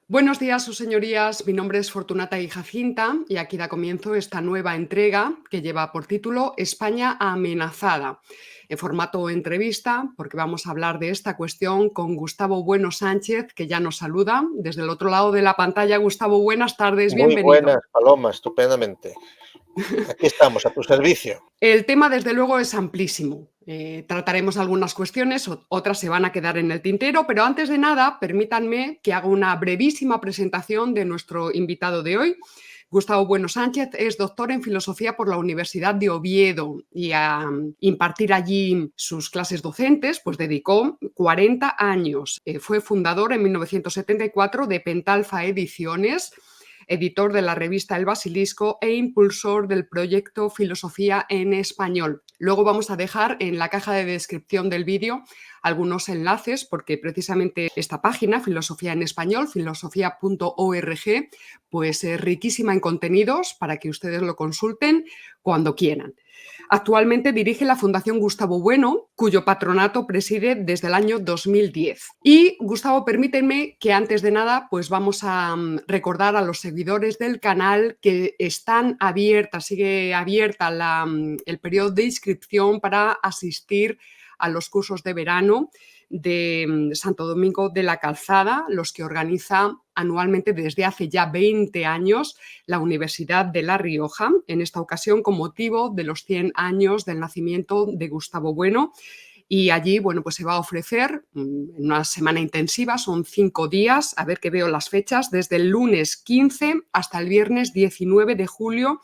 Buenos días, sus señorías. Mi nombre es Fortunata y Jacinta y aquí da comienzo esta nueva entrega que lleva por título España amenazada, en formato entrevista, porque vamos a hablar de esta cuestión con Gustavo Bueno Sánchez, que ya nos saluda desde el otro lado de la pantalla. Gustavo, buenas tardes, Muy bienvenido. buenas, Paloma, estupendamente. Aquí estamos, a tu servicio. El tema, desde luego, es amplísimo. Trataremos algunas cuestiones, otras se van a quedar en el tintero, pero antes de nada, permítanme que haga una brevísima presentación de nuestro invitado de hoy. Gustavo Bueno Sánchez es doctor en filosofía por la Universidad de Oviedo y a impartir allí sus clases docentes, pues dedicó 40 años. Fue fundador en 1974 de Pentalfa Ediciones, editor de la revista El Basilisco e impulsor del proyecto Filosofía en Español. Luego vamos a dejar en la caja de descripción del vídeo algunos enlaces, porque precisamente esta página, Filosofía en Español, filosofía.org, pues es riquísima en contenidos para que ustedes lo consulten cuando quieran. Actualmente dirige la Fundación Gustavo Bueno, cuyo patronato preside desde el año 2010. Y, Gustavo, permítanme que antes de nada, pues vamos a recordar a los seguidores del canal que están abiertas, sigue abierta el periodo de inscripción para asistir a los cursos de verano de Santo Domingo de la Calzada, los que organiza anualmente desde hace ya 20 años la Universidad de La Rioja, en esta ocasión con motivo de los 100 años del nacimiento de Gustavo Bueno. Y allí, bueno, pues se va a ofrecer una semana intensiva, son 5 días, a ver que veo las fechas, desde el lunes 15 hasta el viernes 19 de julio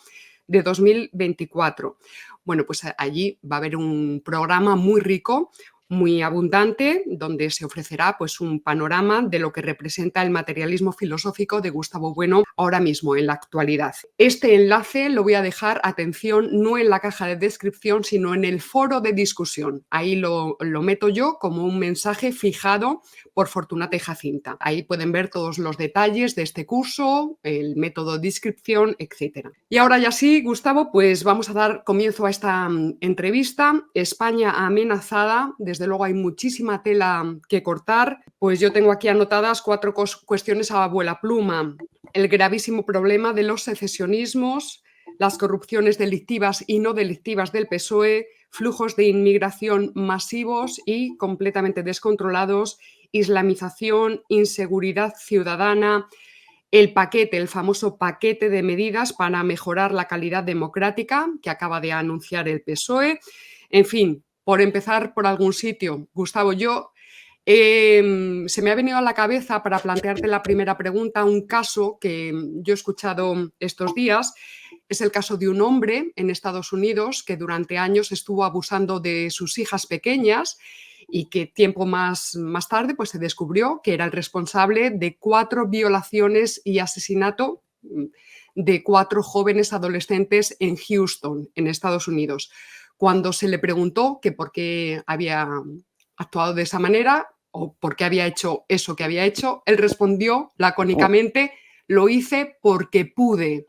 de 2024. Bueno, pues allí va a haber un programa muy rico, muy abundante, donde se ofrecerá pues un panorama de lo que representa el materialismo filosófico de Gustavo Bueno ahora mismo, en la actualidad. Este enlace lo voy a dejar, atención, no en la caja de descripción, sino en el foro de discusión. Ahí lo meto yo como un mensaje fijado por Fortunata y Jacinta. Ahí pueden ver todos los detalles de este curso, el método de inscripción, etc. Y ahora ya sí, Gustavo, pues vamos a dar comienzo a esta entrevista. España amenazada, desde luego hay muchísima tela que cortar. Pues yo tengo aquí anotadas 4 cuestiones a abuela pluma. El gravísimo problema de los secesionismos, las corrupciones delictivas y no delictivas del PSOE, flujos de inmigración masivos y completamente descontrolados, islamización, inseguridad ciudadana, el paquete, el famoso paquete de medidas para mejorar la calidad democrática que acaba de anunciar el PSOE. En fin, por empezar por algún sitio, Gustavo, se me ha venido a la cabeza para plantearte la primera pregunta un caso que yo he escuchado estos días. Es el caso de un hombre en Estados Unidos que durante años estuvo abusando de sus hijas pequeñas y que tiempo más tarde pues, se descubrió que era el responsable de 4 violaciones y asesinato de 4 jóvenes adolescentes en Houston, en Estados Unidos. Cuando se le preguntó que por qué había actuado de esa manera o por qué había hecho eso que había hecho, él respondió lacónicamente: lo hice porque pude.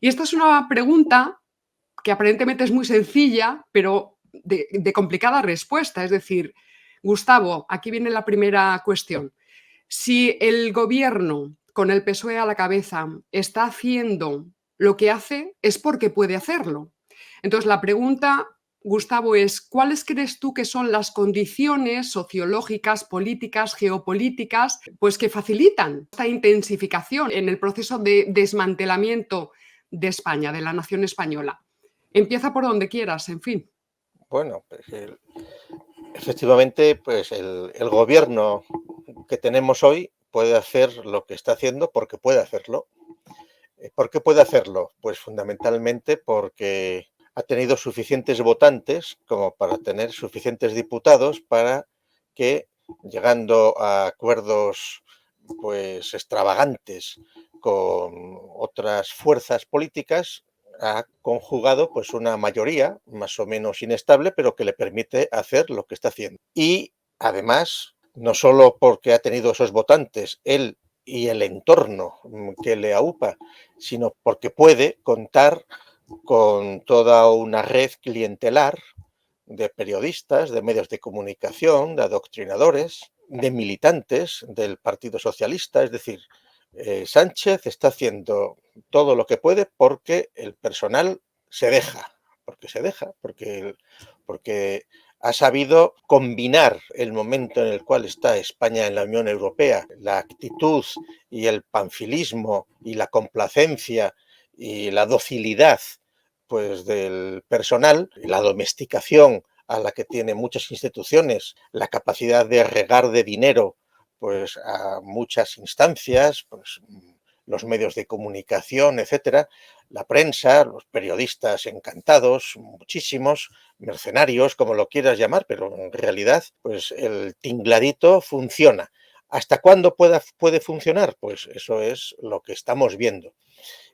Y esta es una pregunta que aparentemente es muy sencilla, pero de complicada respuesta. Es decir, Gustavo, aquí viene la primera cuestión. Si el gobierno, con el PSOE a la cabeza, está haciendo lo que hace, es porque puede hacerlo. Entonces, la pregunta, Gustavo, es: ¿cuáles crees tú que son las condiciones sociológicas, políticas, geopolíticas, pues que facilitan esta intensificación en el proceso de desmantelamiento de España, de la nación española? Empieza por donde quieras, en fin. Bueno, pues efectivamente, pues el gobierno que tenemos hoy puede hacer lo que está haciendo porque puede hacerlo. ¿Por qué puede hacerlo? Pues fundamentalmente porque ha tenido suficientes votantes como para tener suficientes diputados para que, llegando a acuerdos pues extravagantes con otras fuerzas políticas, ha conjugado pues una mayoría más o menos inestable, pero que le permite hacer lo que está haciendo. Y además, no solo porque ha tenido esos votantes, él y el entorno que le aupa, sino porque puede contar con toda una red clientelar de periodistas, de medios de comunicación, de adoctrinadores, de militantes del Partido Socialista, es decir, Sánchez está haciendo todo lo que puede porque el personal se deja, porque ha sabido combinar el momento en el cual está España en la Unión Europea, la actitud y el panfilismo y la complacencia y la docilidad pues del personal, la domesticación a la que tienen muchas instituciones, la capacidad de regar de dinero pues a muchas instancias, pues los medios de comunicación, etcétera, la prensa, los periodistas encantados, muchísimos, mercenarios, como lo quieras llamar, pero en realidad, pues el tingladito funciona. ¿Hasta cuándo puede funcionar? Pues eso es lo que estamos viendo.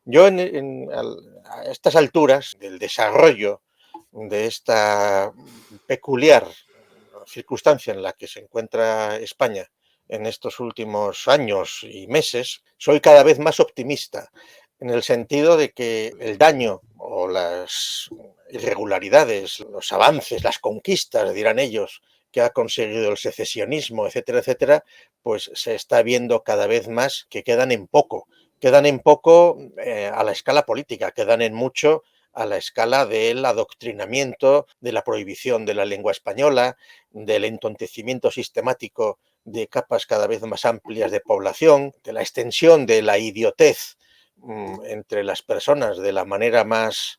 Yo a estas alturas del desarrollo de esta peculiar circunstancia en la que se encuentra España en estos últimos años y meses, soy cada vez más optimista, en el sentido de que el daño o las irregularidades, los avances, las conquistas, dirán ellos, que ha conseguido el secesionismo, etcétera, etcétera, pues se está viendo cada vez más que quedan en poco a la escala política, quedan en mucho a la escala del adoctrinamiento, de la prohibición de la lengua española, del entontecimiento sistemático de capas cada vez más amplias de población, de la extensión de la idiotez entre las personas de la manera más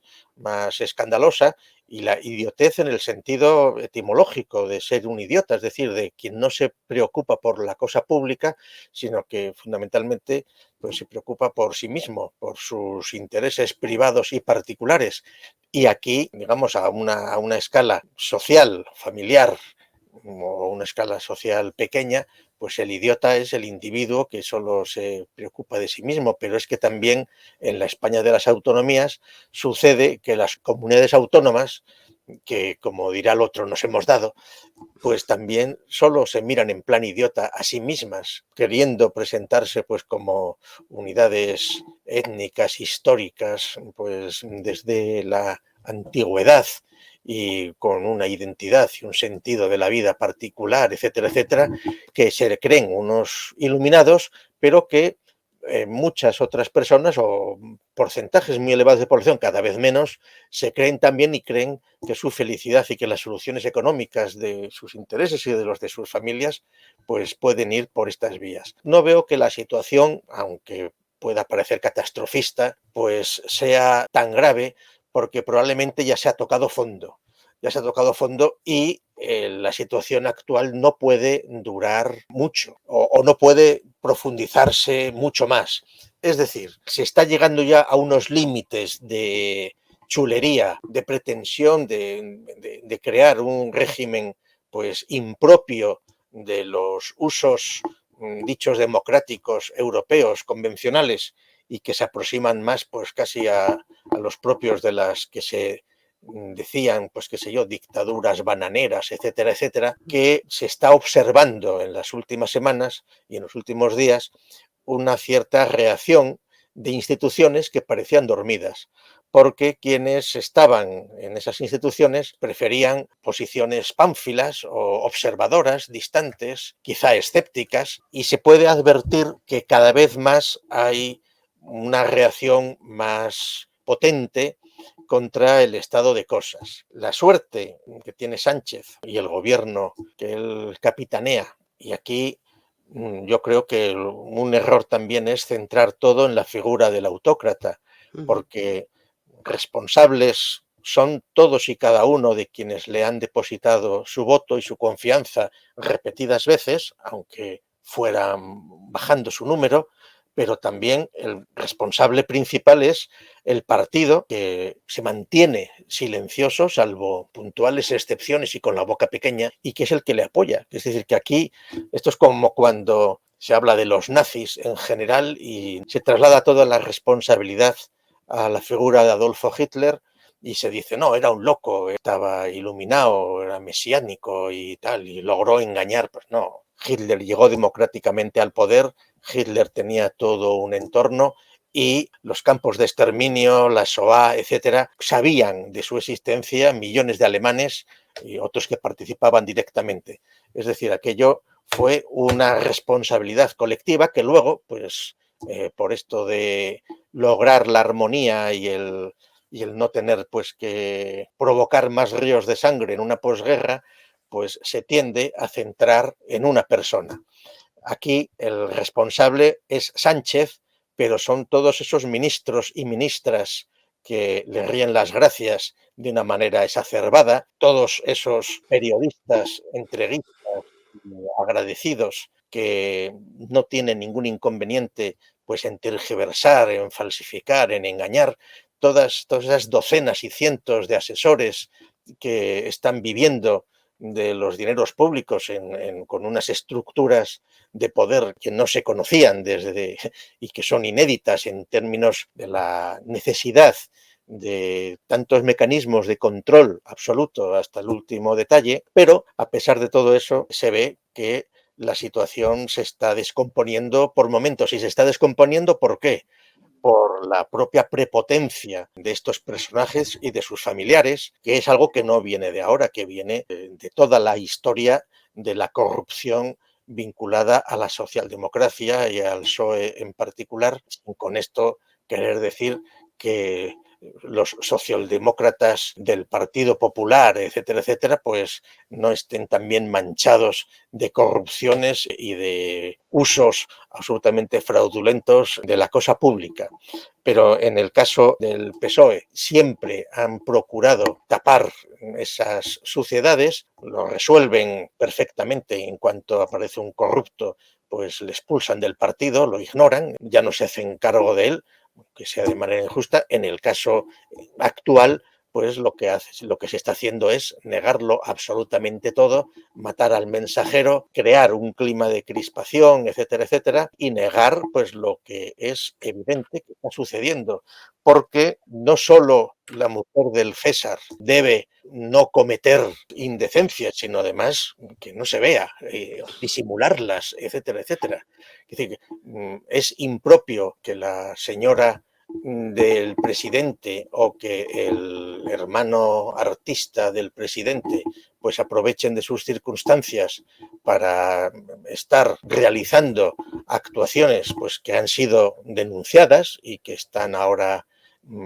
escandalosa, y la idiotez en el sentido etimológico de ser un idiota, es decir, de quien no se preocupa por la cosa pública, sino que fundamentalmente pues, se preocupa por sí mismo, por sus intereses privados y particulares. Y aquí, digamos, a una escala social, familiar, o una escala social pequeña, pues el idiota es el individuo que solo se preocupa de sí mismo, pero es que también en la España de las autonomías sucede que las comunidades autónomas, que como dirá el otro nos hemos dado, pues también solo se miran en plan idiota a sí mismas, queriendo presentarse pues como unidades étnicas, históricas, pues desde la antigüedad y con una identidad y un sentido de la vida particular, etcétera, etcétera, que se creen unos iluminados, pero que muchas otras personas o porcentajes muy elevados de población, cada vez menos, se creen también y creen que su felicidad y que las soluciones económicas de sus intereses y de los de sus familias pues pueden ir por estas vías. No veo que la situación, aunque pueda parecer catastrofista, pues sea tan grave porque probablemente ya se ha tocado fondo. Ya se ha tocado fondo y la situación actual no puede durar mucho o no puede profundizarse mucho más. Es decir, se está llegando ya a unos límites de chulería, de pretensión de crear un régimen pues impropio de los usos dichos democráticos europeos convencionales y que se aproximan más pues casi a los propios de las que se decían, pues qué sé yo, dictaduras bananeras, etcétera, etcétera, que se está observando en las últimas semanas y en los últimos días una cierta reacción de instituciones que parecían dormidas, porque quienes estaban en esas instituciones preferían posiciones pánfilas o observadoras, distantes, quizá escépticas, y se puede advertir que cada vez más hay una reacción más potente contra el estado de cosas. La suerte que tiene Sánchez y el gobierno que él capitanea, y aquí yo creo que un error también es centrar todo en la figura del autócrata, porque responsables son todos y cada uno de quienes le han depositado su voto y su confianza repetidas veces, aunque fueran bajando su número, pero también el responsable principal es el partido, que se mantiene silencioso, salvo puntuales excepciones y con la boca pequeña, y que es el que le apoya. Es decir, que aquí esto es como cuando se habla de los nazis en general y se traslada toda la responsabilidad a la figura de Adolfo Hitler y se dice, no, era un loco, estaba iluminado, era mesiánico y tal, y logró engañar. Pues no, Hitler llegó democráticamente al poder, Hitler tenía todo un entorno y los campos de exterminio, la Shoah, etcétera, sabían de su existencia millones de alemanes y otros que participaban directamente. Es decir, aquello fue una responsabilidad colectiva que luego, pues, por esto de lograr la armonía y el no tener pues que provocar más ríos de sangre en una posguerra, pues se tiende a centrar en una persona. Aquí el responsable es Sánchez, pero son todos esos ministros y ministras que le ríen las gracias de una manera exacerbada, todos esos periodistas entreguistas, agradecidos, que no tienen ningún inconveniente pues en tergiversar, en falsificar, en engañar, todas esas docenas y cientos de asesores que están viviendo de los dineros públicos con unas estructuras de poder que no se conocían y que son inéditas en términos de la necesidad de tantos mecanismos de control absoluto hasta el último detalle, pero a pesar de todo eso se ve que la situación se está descomponiendo por momentos. Y se está descomponiendo, ¿por qué? Por la propia prepotencia de estos personajes y de sus familiares, que es algo que no viene de ahora, que viene de toda la historia de la corrupción vinculada a la socialdemocracia y al PSOE en particular, sin con esto querer decir que los socialdemócratas del Partido Popular, etcétera, etcétera, pues no estén también manchados de corrupciones y de usos absolutamente fraudulentos de la cosa pública. Pero en el caso del PSOE siempre han procurado tapar esas suciedades, lo resuelven perfectamente en cuanto aparece un corrupto, pues le expulsan del partido, lo ignoran, ya no se hacen cargo de él, que sea de manera injusta. En el caso actual, pues lo que se está haciendo es negarlo absolutamente todo, matar al mensajero, crear un clima de crispación, etcétera, etcétera, y negar pues lo que es evidente que está sucediendo, porque no solo la mujer del César debe no cometer indecencias, sino además que no se vea, disimularlas, etcétera, etcétera. Es decir, es impropio que la señora del presidente o que el hermano artista del presidente pues aprovechen de sus circunstancias para estar realizando actuaciones pues que han sido denunciadas y que están ahora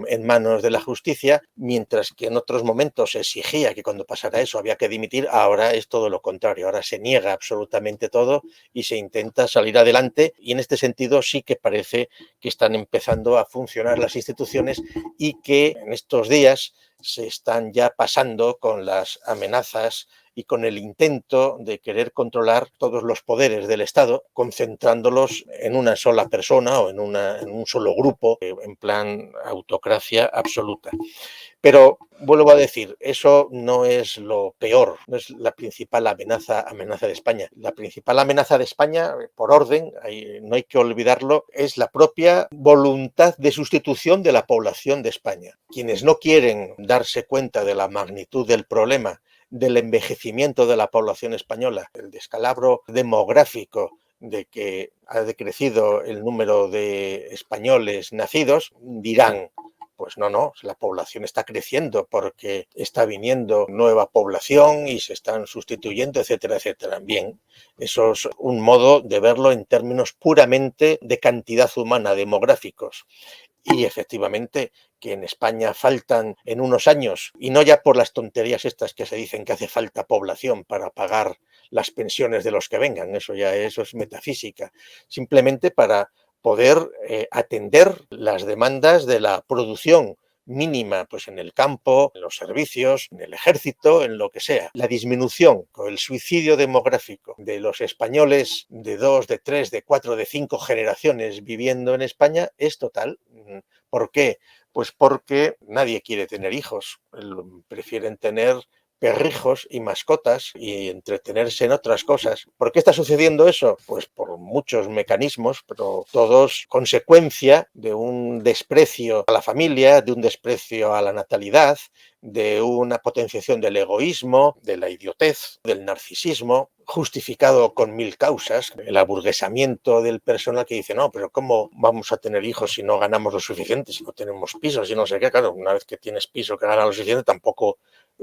en manos de la justicia, mientras que en otros momentos se exigía que cuando pasara eso había que dimitir, ahora es todo lo contrario, ahora se niega absolutamente todo y se intenta salir adelante, y en este sentido sí que parece que están empezando a funcionar las instituciones y que en estos días se están ya pasando con las amenazas y con el intento de querer controlar todos los poderes del Estado, concentrándolos en una sola persona o en un solo grupo, en plan autocracia absoluta. Pero vuelvo a decir, eso no es lo peor, no es la principal amenaza de España. La principal amenaza de España, por orden, no hay que olvidarlo, es la propia voluntad de sustitución de la población de España. Quienes no quieren darse cuenta de la magnitud del problema, del envejecimiento de la población española, el descalabro demográfico, de que ha decrecido el número de españoles nacidos, dirán: pues no, la población está creciendo porque está viniendo nueva población y se están sustituyendo, etcétera, etcétera. Bien, eso es un modo de verlo en términos puramente de cantidad humana, demográficos. Y efectivamente que en España faltan en unos años, y no ya por las tonterías estas que se dicen que hace falta población para pagar las pensiones de los que vengan, eso es metafísica, simplemente para poder atender las demandas de la producción mínima, pues en el campo, en los servicios, en el ejército, en lo que sea. La disminución o el suicidio demográfico de los españoles de 2, de 3, de 4, de 5 generaciones viviendo en España es total. ¿Por qué? Pues porque nadie quiere tener hijos, prefieren tener perrijos y mascotas y entretenerse en otras cosas. ¿Por qué está sucediendo eso? Pues por muchos mecanismos, pero todos consecuencia de un desprecio a la familia, de un desprecio a la natalidad, de una potenciación del egoísmo, de la idiotez, del narcisismo, justificado con mil causas, el aburguesamiento del personal que dice: no, pero ¿cómo vamos a tener hijos si no ganamos lo suficiente, si no tenemos pisos, si no sé qué? Claro, una vez que tienes piso que gana lo suficiente, tampoco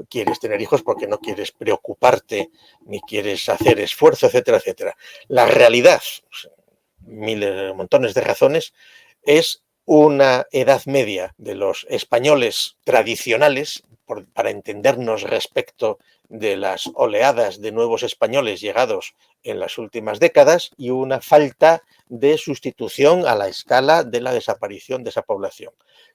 quieres tener hijos porque no quieres preocuparte ni quieres hacer esfuerzo, etcétera, etcétera. La realidad miles, montones de razones, es una edad media de los españoles tradicionales, para entendernos respecto de las oleadas de nuevos españoles llegados en las últimas décadas, y una falta de sustitución a la escala de la desaparición de esa población,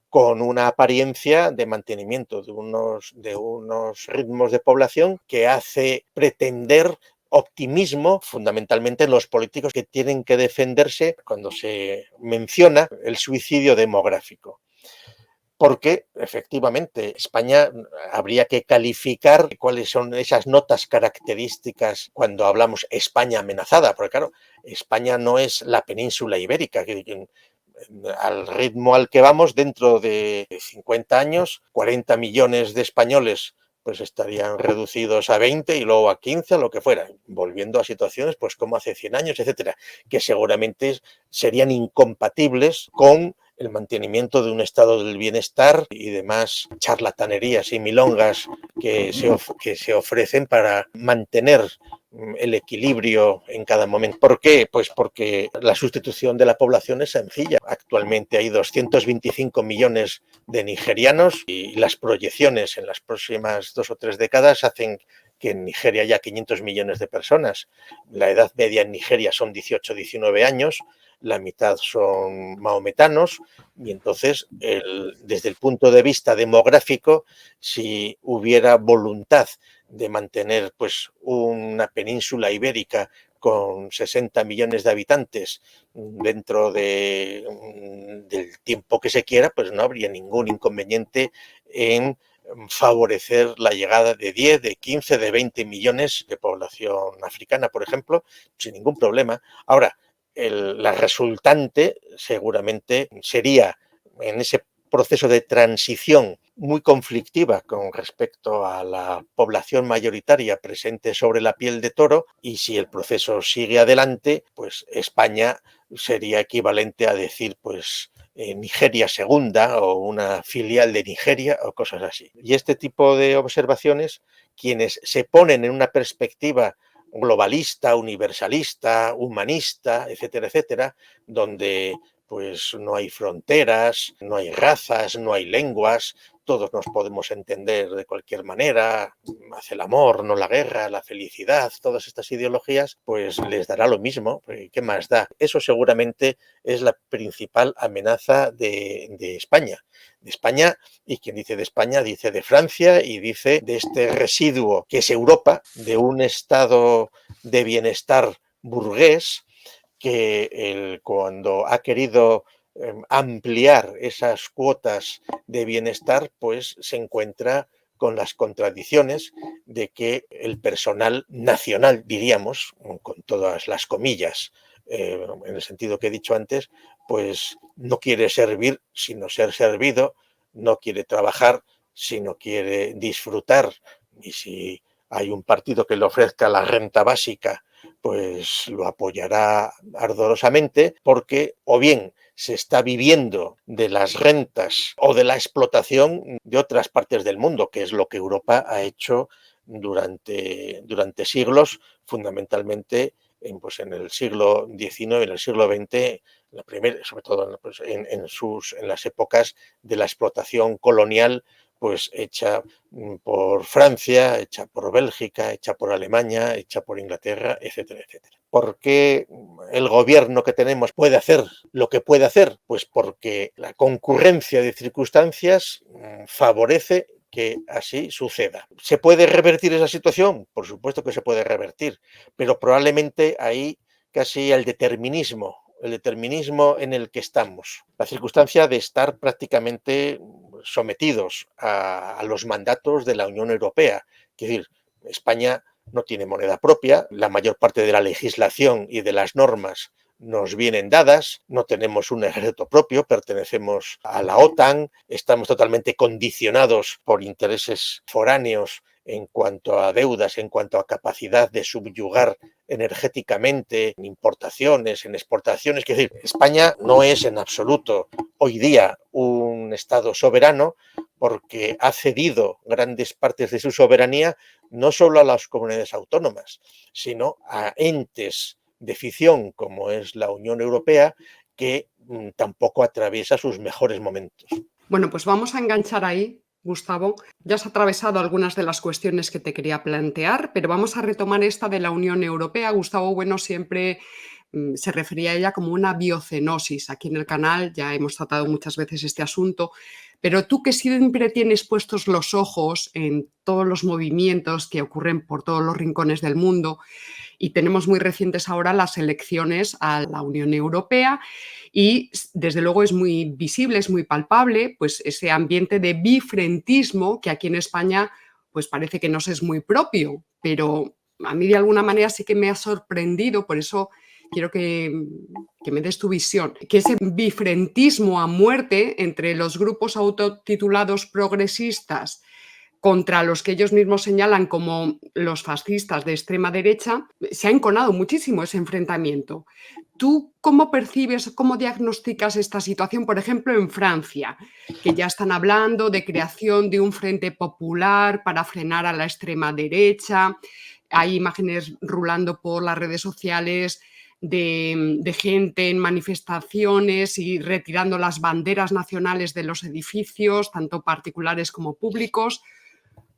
con una apariencia de mantenimiento de unos ritmos de población que hace pretender optimismo, fundamentalmente en los políticos que tienen que defenderse cuando se menciona el suicidio demográfico. Porque efectivamente España habría que calificar cuáles son esas notas características cuando hablamos España amenazada, porque claro, España no es la península ibérica, que al ritmo al que vamos, dentro de 50 años, 40 millones de españoles pues estarían reducidos a 20 y luego a 15, a lo que fuera, volviendo a situaciones pues como hace 100 años, etcétera, que seguramente serían incompatibles con el mantenimiento de un estado del bienestar y demás charlatanerías y milongas que se ofrecen para mantener el equilibrio en cada momento. ¿Por qué? Pues porque la sustitución de la población es sencilla. Actualmente hay 225 millones de nigerianos y las proyecciones en las próximas 2 o 3 décadas hacen que en Nigeria haya 500 millones de personas. La edad media en Nigeria son 18 o 19 años, la mitad son mahometanos, y entonces desde el punto de vista demográfico, si hubiera voluntad de mantener pues una península ibérica con 60 millones de habitantes dentro del tiempo que se quiera, pues no habría ningún inconveniente en favorecer la llegada de 10, de 15, de 20 millones de población africana, por ejemplo, sin ningún problema. Ahora, la resultante seguramente sería, en ese proceso de transición muy conflictiva con respecto a la población mayoritaria presente sobre la piel de toro, y si el proceso sigue adelante, pues España sería equivalente a decir pues Nigeria segunda o una filial de Nigeria o cosas así. Y este tipo de observaciones, quienes se ponen en una perspectiva globalista, universalista, humanista, etcétera, etcétera, donde pues no hay fronteras, no hay razas, no hay lenguas, todos nos podemos entender de cualquier manera, hace el amor, no la guerra, la felicidad, todas estas ideologías, pues les dará lo mismo. ¿Qué más da? Eso seguramente es la principal amenaza de España. De España, y quien dice de España dice de Francia y dice de este residuo que es Europa, de un estado de bienestar burgués que cuando ha querido ampliar esas cuotas de bienestar, pues se encuentra con las contradicciones de que el personal nacional, diríamos, con todas las comillas, en el sentido que he dicho antes, pues no quiere servir sino ser servido, no quiere trabajar sino quiere disfrutar, y si hay un partido que le ofrezca la renta básica, pues lo apoyará ardorosamente, porque o bien se está viviendo de las rentas o de la explotación de otras partes del mundo, que es lo que Europa ha hecho durante siglos, fundamentalmente pues en el siglo XIX, en el siglo XX, sobre todo pues en las épocas de la explotación colonial, pues hecha por Francia, hecha por Bélgica, hecha por Alemania, hecha por Inglaterra, etcétera, etcétera. ¿Por qué el gobierno que tenemos puede hacer lo que puede hacer? Pues porque la concurrencia de circunstancias favorece que así suceda. ¿Se puede revertir esa situación? Por supuesto que se puede revertir, pero probablemente ahí casi el determinismo en el que estamos, la circunstancia de estar prácticamente sometidos a los mandatos de la Unión Europea. Es decir, España no tiene moneda propia, la mayor parte de la legislación y de las normas nos vienen dadas, no tenemos un ejército propio, pertenecemos a la OTAN, estamos totalmente condicionados por intereses foráneos en cuanto a deudas, en cuanto a capacidad de subyugar energéticamente, en importaciones, en exportaciones. Es decir, España no es en absoluto hoy día un Estado soberano, porque ha cedido grandes partes de su soberanía no solo a las comunidades autónomas, sino a entes de ficción como es la Unión Europea, que tampoco atraviesa sus mejores momentos. Bueno, pues vamos a enganchar ahí, Gustavo. Ya has atravesado algunas de las cuestiones que te quería plantear, pero vamos a retomar esta de la Unión Europea. Gustavo Bueno siempre se refería a ella como una biocenosis. Aquí en el canal ya hemos tratado muchas veces este asunto, pero tú que siempre tienes puestos los ojos en todos los movimientos que ocurren por todos los rincones del mundo, y tenemos muy recientes ahora las elecciones a la Unión Europea y desde luego es muy visible, es muy palpable, pues ese ambiente de bifrentismo que aquí en España pues parece que nos es muy propio, pero a mí de alguna manera sí que me ha sorprendido, por eso quiero que me des tu visión, que ese bifrentismo a muerte entre los grupos autotitulados progresistas contra los que ellos mismos señalan como los fascistas de extrema derecha, se ha enconado muchísimo ese enfrentamiento. ¿Tú cómo percibes, cómo diagnosticas esta situación, por ejemplo, en Francia, que ya están hablando de creación de un frente popular para frenar a la extrema derecha? Hay imágenes rulando por las redes sociales de gente en manifestaciones y retirando las banderas nacionales de los edificios, tanto particulares como públicos.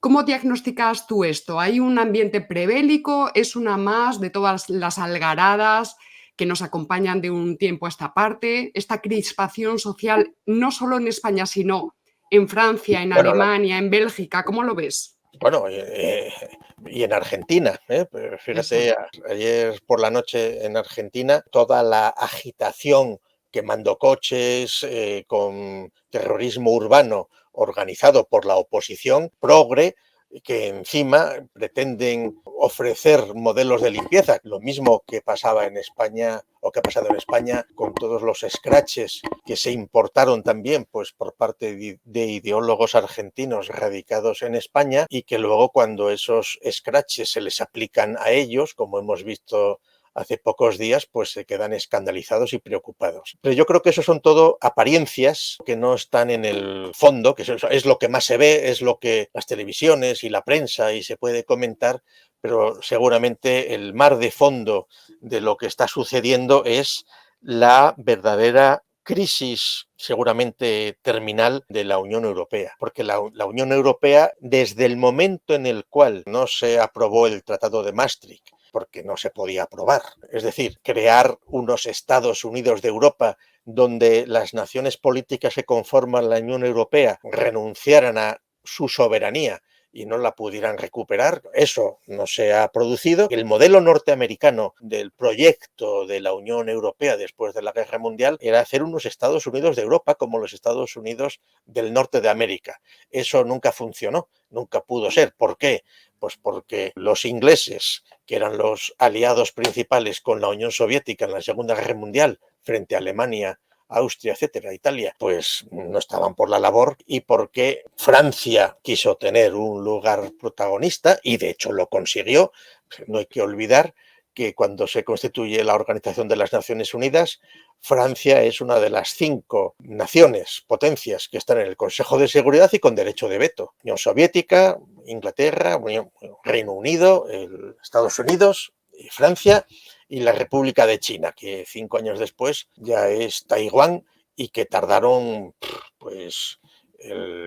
¿Cómo diagnosticas tú esto? ¿Hay un ambiente prebélico? ¿Es una más de todas las algaradas que nos acompañan de un tiempo a esta parte? Esta crispación social, no solo en España, sino en Francia, en Bueno, Alemania, en Bélgica, ¿cómo lo ves? bueno, y en Argentina, pues fíjate, Exacto. ayer por la noche en Argentina, toda la agitación, quemando coches, con terrorismo urbano organizado por la oposición progre, que encima pretenden ofrecer modelos de limpieza, lo mismo que pasaba en España o que ha pasado en España con todos los scratches que se importaron también pues por parte de ideólogos argentinos radicados en España y que luego cuando esos scratches se les aplican a ellos, como hemos visto hace pocos días, pues se quedan escandalizados y preocupados. Pero yo creo que eso son todo apariencias que no están en el fondo, que es lo que más se ve, es lo que las televisiones y la prensa y se puede comentar, pero seguramente el mar de fondo de lo que está sucediendo es la verdadera crisis seguramente terminal de la Unión Europea, porque la Unión Europea, desde el momento en el cual no se aprobó el Tratado de Maastricht, porque no se podía aprobar, es decir, crear unos Estados Unidos de Europa donde las naciones políticas que conforman la Unión Europea renunciaran a su soberanía y no la pudieran recuperar. Eso no se ha producido. El modelo norteamericano del proyecto de la Unión Europea después de la Guerra Mundial era hacer unos Estados Unidos de Europa como los Estados Unidos del norte de América. Eso nunca funcionó, nunca pudo ser. ¿Por qué? Pues porque los ingleses, que eran los aliados principales con la Unión Soviética en la Segunda Guerra Mundial frente a Alemania, Austria, etcétera, Italia, pues no estaban por la labor, y porque Francia quiso tener un lugar protagonista y de hecho lo consiguió. No hay que olvidar que cuando se constituye la Organización de las Naciones Unidas, Francia es una de las 5 naciones, potencias que están en el Consejo de Seguridad y con derecho de veto. Unión Soviética, Inglaterra, Reino Unido, Estados Unidos y Francia, y la República de China, que 5 años después ya es Taiwán y que tardaron pues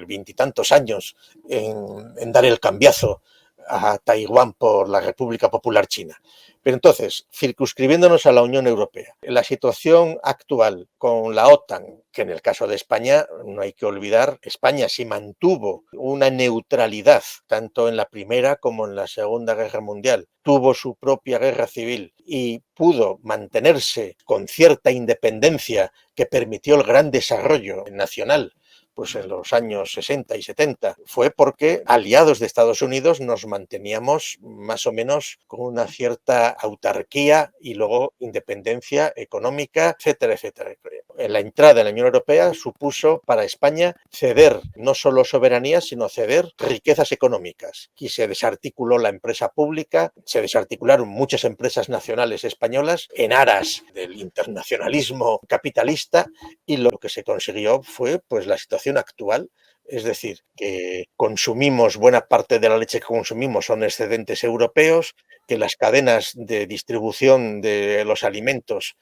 veintitantos años en dar el cambiazo a Taiwán por la República Popular China. Pero entonces, circunscribiéndonos a la Unión Europea, la situación actual con la OTAN, que en el caso de España, no hay que olvidar, España sí mantuvo una neutralidad, tanto en la Primera como en la Segunda Guerra Mundial, tuvo su propia guerra civil y pudo mantenerse con cierta independencia que permitió el gran desarrollo nacional pues en los años 60 y 70, fue porque aliados de Estados Unidos nos manteníamos más o menos con una cierta autarquía y luego independencia económica, etcétera, etcétera. La entrada en la Unión Europea supuso para España ceder no solo soberanía, sino ceder riquezas económicas. Y se desarticuló la empresa pública, se desarticularon muchas empresas nacionales españolas en aras del internacionalismo capitalista y lo que se consiguió fue pues la situación situación actual, es decir, que consumimos buena parte de la leche que consumimos son excedentes europeos, que las cadenas de distribución de los alimentos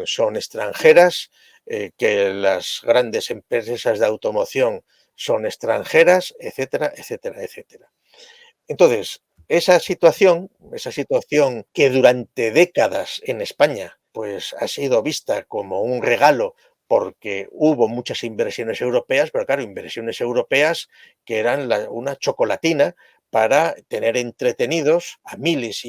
son extranjeras, que las grandes empresas de automoción son extranjeras, etcétera, etcétera, etcétera. Entonces, esa situación que durante décadas en España pues ha sido vista como un regalo porque hubo muchas inversiones europeas, pero claro, inversiones europeas que eran una chocolatina para tener entretenidos a miles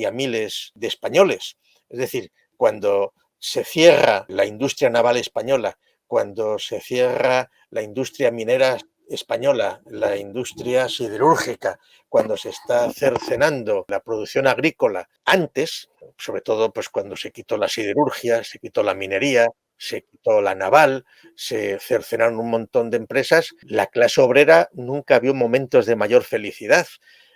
de españoles. Es decir, cuando se cierra la industria naval española, cuando se cierra la industria minera española, la industria siderúrgica, cuando se está cercenando la producción agrícola, antes, sobre todo pues cuando se quitó la siderurgia, se quitó la minería, se quitó la naval, se cercenaron un montón de empresas, la clase obrera nunca vio momentos de mayor felicidad.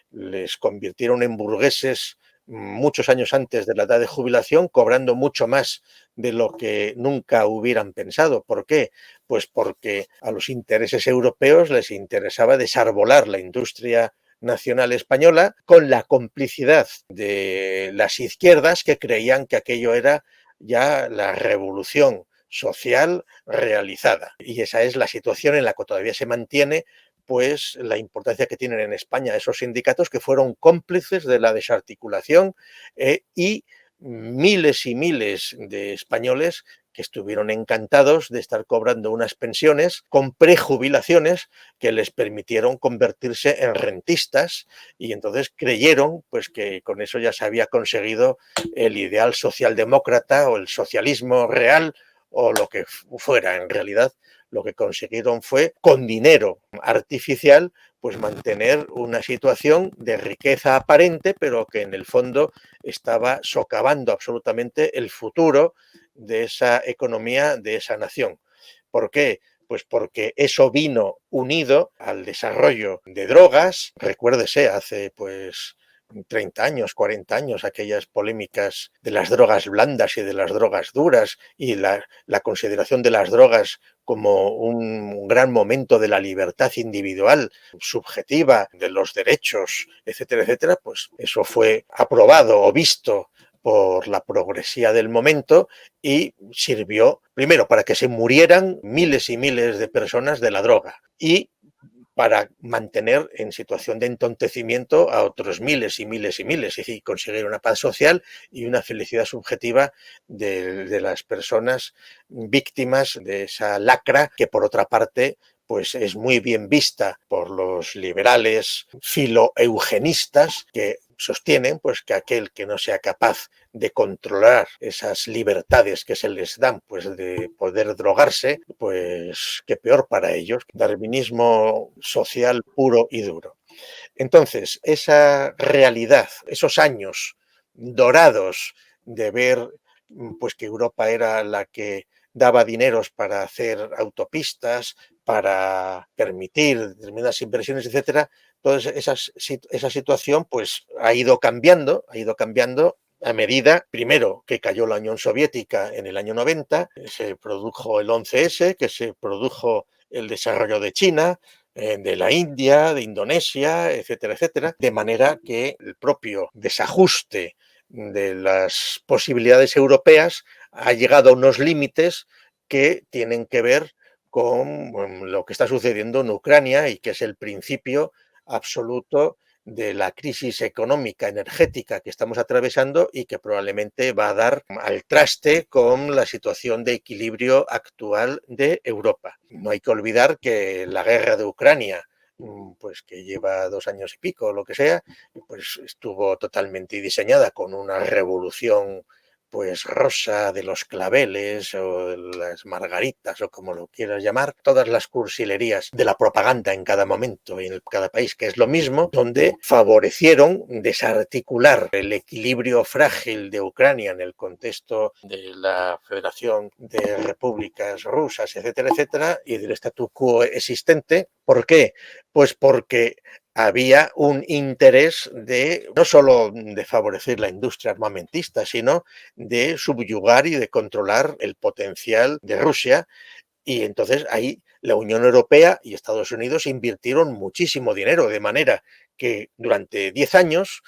Les convirtieron en burgueses muchos años antes de la edad de jubilación, cobrando mucho más de lo que nunca hubieran pensado. ¿Por qué? Pues porque a los intereses europeos les interesaba desarbolar la industria nacional española con la complicidad de las izquierdas que creían que aquello era ya la revolución social realizada. Y esa es la situación en la que todavía se mantiene pues la importancia que tienen en España esos sindicatos que fueron cómplices de la desarticulación y miles y miles de españoles que estuvieron encantados de estar cobrando unas pensiones con prejubilaciones que les permitieron convertirse en rentistas y entonces creyeron pues que con eso ya se había conseguido el ideal socialdemócrata o el socialismo real o lo que fuera. En realidad lo que consiguieron fue con dinero artificial pues mantener una situación de riqueza aparente, pero que en el fondo estaba socavando absolutamente el futuro de esa economía, de esa nación. ¿Por qué? Pues porque eso vino unido al desarrollo de drogas. Recuérdese, hace pues 30 años, 40 años, aquellas polémicas de las drogas blandas y de las drogas duras y la consideración de las drogas como un gran momento de la libertad individual, subjetiva, de los derechos, etcétera, etcétera, pues eso fue aprobado o visto por la progresía del momento y sirvió primero para que se murieran miles y miles de personas de la droga y para mantener en situación de entontecimiento a otros miles y miles y miles, es decir, conseguir una paz social y una felicidad subjetiva de las personas víctimas de esa lacra que, por otra parte, pues es muy bien vista por los liberales filoeugenistas que sostienen pues que aquel que no sea capaz de controlar esas libertades que se les dan, pues de poder drogarse, pues qué peor para ellos. Darwinismo social puro y duro. Entonces, esa realidad, esos años dorados de ver pues que Europa era la que daba dineros para hacer autopistas, para permitir determinadas inversiones, etcétera, toda esa situación pues ha ido cambiando a medida, primero, que cayó la Unión Soviética en el año 90, se produjo el 11S, que se produjo el desarrollo de China, de la India, de Indonesia, etcétera, etcétera, de manera que el propio desajuste de las posibilidades europeas ha llegado a unos límites que tienen que ver con lo que está sucediendo en Ucrania y que es el principio absoluto de la crisis económica energética que estamos atravesando y que probablemente va a dar al traste con la situación de equilibrio actual de Europa. No hay que olvidar que la guerra de Ucrania, pues que lleva 2 años y pico o lo que sea, pues estuvo totalmente diseñada con una revolución pues rosa de los claveles o de las margaritas o como lo quieras llamar, todas las cursilerías de la propaganda en cada momento y en cada país, que es lo mismo, donde favorecieron desarticular el equilibrio frágil de Ucrania en el contexto de la Federación de Repúblicas Rusas, etcétera, etcétera, y del statu quo existente. ¿Por qué? Pues porque había un interés de no solo de favorecer la industria armamentista, sino de subyugar y de controlar el potencial de Rusia. Y entonces ahí la Unión Europea y Estados Unidos invirtieron muchísimo dinero, de manera que durante 10 años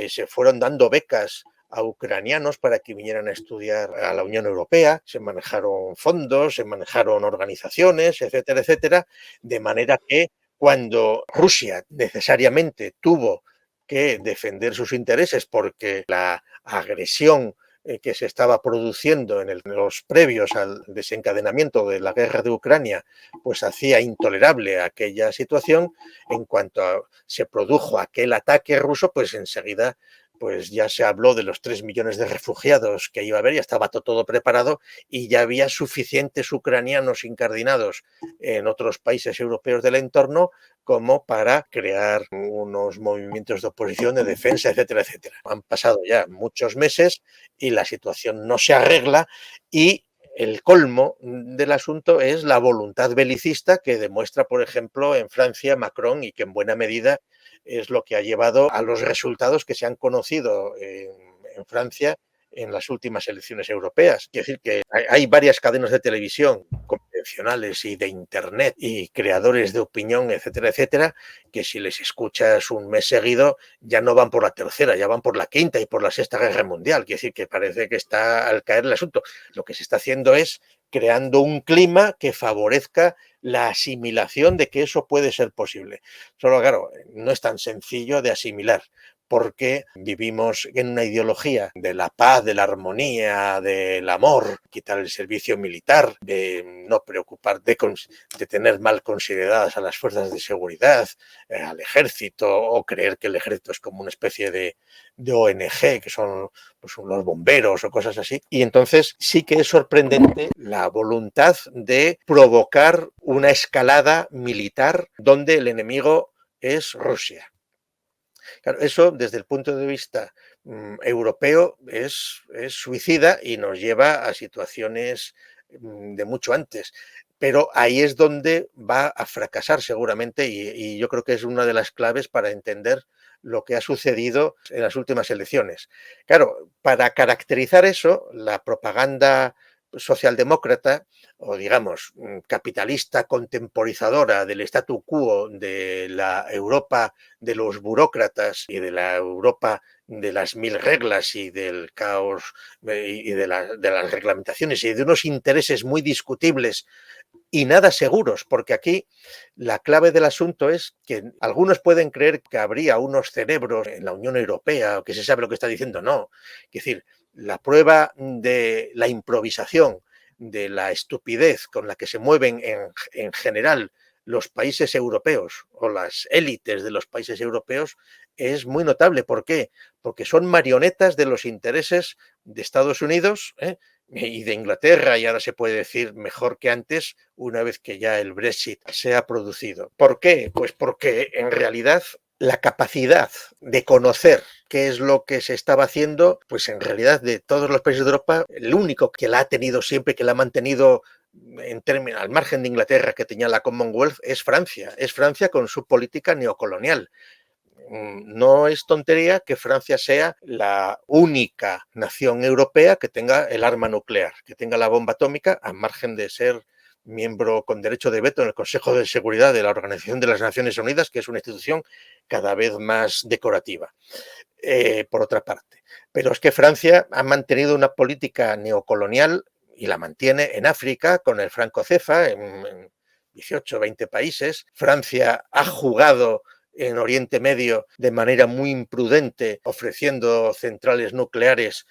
se fueron dando becas a ucranianos para que vinieran a estudiar a la Unión Europea, se manejaron fondos, se manejaron organizaciones, etcétera, etcétera, de manera que cuando Rusia necesariamente tuvo que defender sus intereses porque la agresión que se estaba produciendo en los previos al desencadenamiento de la guerra de Ucrania, pues hacía intolerable aquella situación. En cuanto se produjo aquel ataque ruso, pues enseguida pues ya se habló de los 3 millones de refugiados que iba a haber, ya estaba todo preparado y ya había suficientes ucranianos incardinados en otros países europeos del entorno como para crear unos movimientos de oposición, de defensa, etcétera, etcétera. Han pasado ya muchos meses y la situación no se arregla y el colmo del asunto es la voluntad belicista que demuestra, por ejemplo, en Francia Macron y que en buena medida es lo que ha llevado a los resultados que se han conocido en Francia en las últimas elecciones europeas. Quiero decir que hay varias cadenas de televisión convencionales y de internet y creadores de opinión, etcétera, etcétera, que si les escuchas un mes seguido ya no van por la tercera, ya van por la quinta y por la sexta guerra mundial. Quiero decir que parece que está al caer el asunto. Lo que se está haciendo es creando un clima que favorezca la asimilación de que eso puede ser posible. Solo, claro, no es tan sencillo de asimilar porque vivimos en una ideología de la paz, de la armonía, del amor, quitar el servicio militar, de no preocupar, de tener mal consideradas a las fuerzas de seguridad, al ejército, o creer que el ejército es como una especie de ONG, que son pues, los bomberos o cosas así. Y entonces sí que es sorprendente la voluntad de provocar una escalada militar donde el enemigo es Rusia. Claro, eso desde el punto de vista europeo es suicida y nos lleva a situaciones de mucho antes. Pero ahí es donde va a fracasar seguramente y yo creo que es una de las claves para entender lo que ha sucedido en las últimas elecciones. Claro, para caracterizar eso, la propaganda socialdemócrata o digamos capitalista contemporizadora del statu quo de la Europa de los burócratas y de la Europa de las 1000 reglas y del caos y de las reglamentaciones y de unos intereses muy discutibles y nada seguros, porque aquí la clave del asunto es que algunos pueden creer que habría unos cerebros en la Unión Europea o que se sabe lo que está diciendo. No, es decir, la prueba de la improvisación, de la estupidez con la que se mueven en general los países europeos o las élites de los países europeos es muy notable. ¿Por qué? Porque son marionetas de los intereses de Estados Unidos, y de Inglaterra, y ahora se puede decir mejor que antes, una vez que ya el Brexit se ha producido. ¿Por qué? Pues porque en realidad la capacidad de conocer qué es lo que se estaba haciendo, pues en realidad de todos los países de Europa, el único que la ha tenido siempre, que la ha mantenido en términos, al margen de Inglaterra, que tenía la Commonwealth, es Francia con su política neocolonial. No es tontería que Francia sea la única nación europea que tenga el arma nuclear, que tenga la bomba atómica, al margen de ser miembro con derecho de veto en el Consejo de Seguridad de la Organización de las Naciones Unidas, que es una institución cada vez más decorativa, por otra parte. Pero es que Francia ha mantenido una política neocolonial y la mantiene en África con el Franco-CEFA, en 18 o 20 países. Francia ha jugado en Oriente Medio de manera muy imprudente, ofreciendo centrales nucleares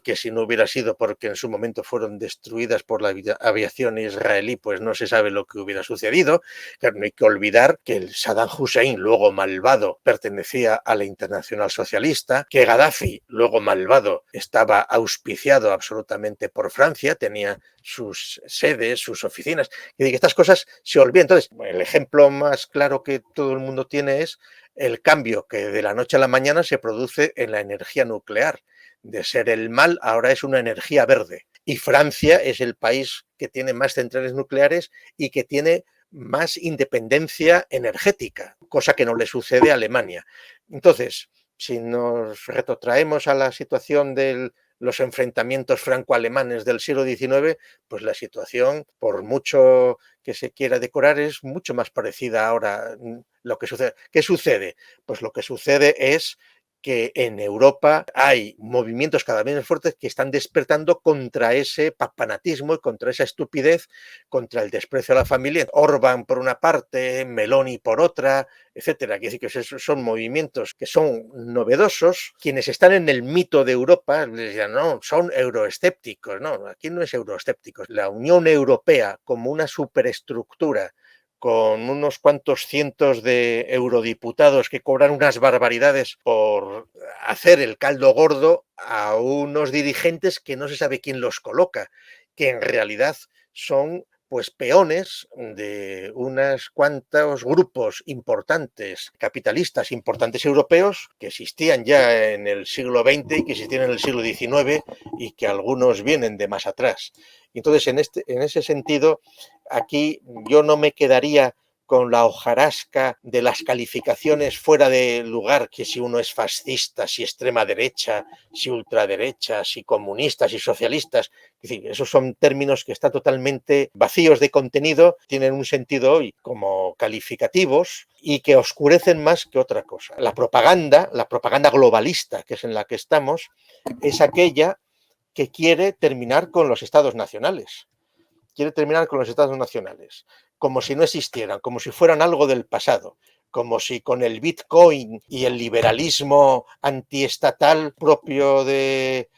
que si no hubiera sido porque en su momento fueron destruidas por la aviación israelí, pues no se sabe lo que hubiera sucedido. Claro, no hay que olvidar que el Saddam Hussein, luego malvado, pertenecía a la Internacional Socialista, que Gaddafi, luego malvado, estaba auspiciado absolutamente por Francia, tenía sus sedes, sus oficinas, y que estas cosas se olvidan. Entonces, el ejemplo más claro que todo el mundo tiene es el cambio que de la noche a la mañana se produce en la energía nuclear. De ser el mal, ahora es una energía verde. Y Francia es el país que tiene más centrales nucleares y que tiene más independencia energética, cosa que no le sucede a Alemania. Entonces, si nos retrotraemos a la situación de los enfrentamientos franco-alemanes del siglo XIX, pues la situación, por mucho que se quiera decorar es mucho más parecida ahora lo que sucede. ¿Qué sucede? Pues lo que sucede es que en Europa hay movimientos cada vez más fuertes que están despertando contra ese papanatismo y contra esa estupidez, contra el desprecio a la familia. Orbán por una parte, Meloni por otra, etcétera. Quiere decir que son movimientos que son novedosos. Quienes están en el mito de Europa les dirán, no, son euroescépticos. No, aquí no es euroescépticos. La Unión Europea como una superestructura con unos cuantos cientos de eurodiputados que cobran unas barbaridades por hacer el caldo gordo a unos dirigentes que no se sabe quién los coloca, que en realidad son pues peones de unos cuantos grupos importantes, capitalistas importantes europeos, que existían ya en el siglo XX y que existían en el siglo XIX y que algunos vienen de más atrás. Entonces, en ese sentido, aquí yo no me quedaría con la hojarasca de las calificaciones fuera de lugar, que si uno es fascista, si extrema derecha, si ultraderecha, si comunistas, si socialistas. Es decir, esos son términos que están totalmente vacíos de contenido, tienen un sentido hoy como calificativos y que oscurecen más que otra cosa. La propaganda globalista, que es en la que estamos, es aquella que quiere terminar con los estados nacionales. Quiere terminar con los estados nacionales, como si no existieran, como si fueran algo del pasado, como si con el Bitcoin y el liberalismo antiestatal propio de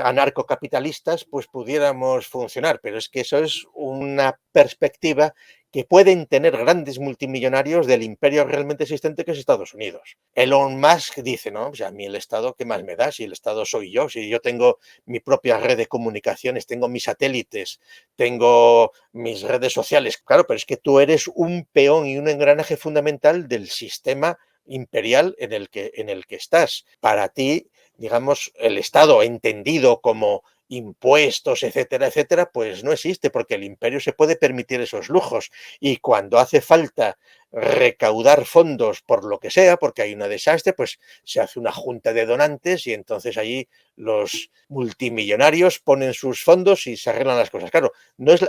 anarcocapitalistas, pues pudiéramos funcionar. Pero es que eso es una perspectiva que pueden tener grandes multimillonarios del imperio realmente existente que es Estados Unidos. Elon Musk dice, no, pues a mí el Estado, ¿qué más me da? Si el Estado soy yo, si yo tengo mi propia red de comunicaciones, tengo mis satélites, tengo mis redes sociales. Claro, pero es que tú eres un peón y un engranaje fundamental del sistema imperial en el que estás. Para ti, digamos, el Estado entendido como impuestos, etcétera, etcétera, pues no existe porque el imperio se puede permitir esos lujos y cuando hace falta recaudar fondos por lo que sea, porque hay un desastre, pues se hace una junta de donantes y entonces allí los multimillonarios ponen sus fondos y se arreglan las cosas. Claro,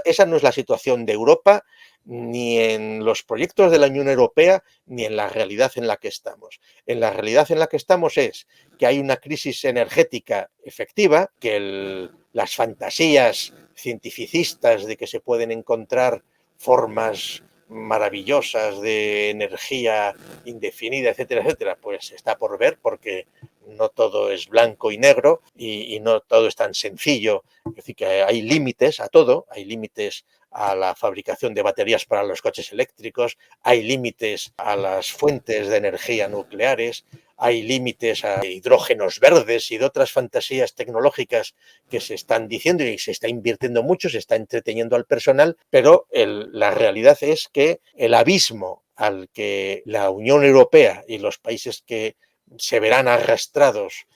esa no es la situación de Europa, ni en los proyectos de la Unión Europea, ni en la realidad en la que estamos. En la realidad en la que estamos es que hay una crisis energética efectiva, que las fantasías cientificistas de que se pueden encontrar formas maravillosas de energía indefinida, etcétera, etcétera, pues está por ver porque no todo es blanco y negro y no todo es tan sencillo. Es decir, que hay límites a todo, hay límites a la fabricación de baterías para los coches eléctricos, hay límites a las fuentes de energía nucleares, hay límites a hidrógenos verdes y de otras fantasías tecnológicas que se están diciendo y se está invirtiendo mucho, se está entreteniendo al personal, pero la realidad es que el abismo al que la Unión Europea y los países que se verán arrastrados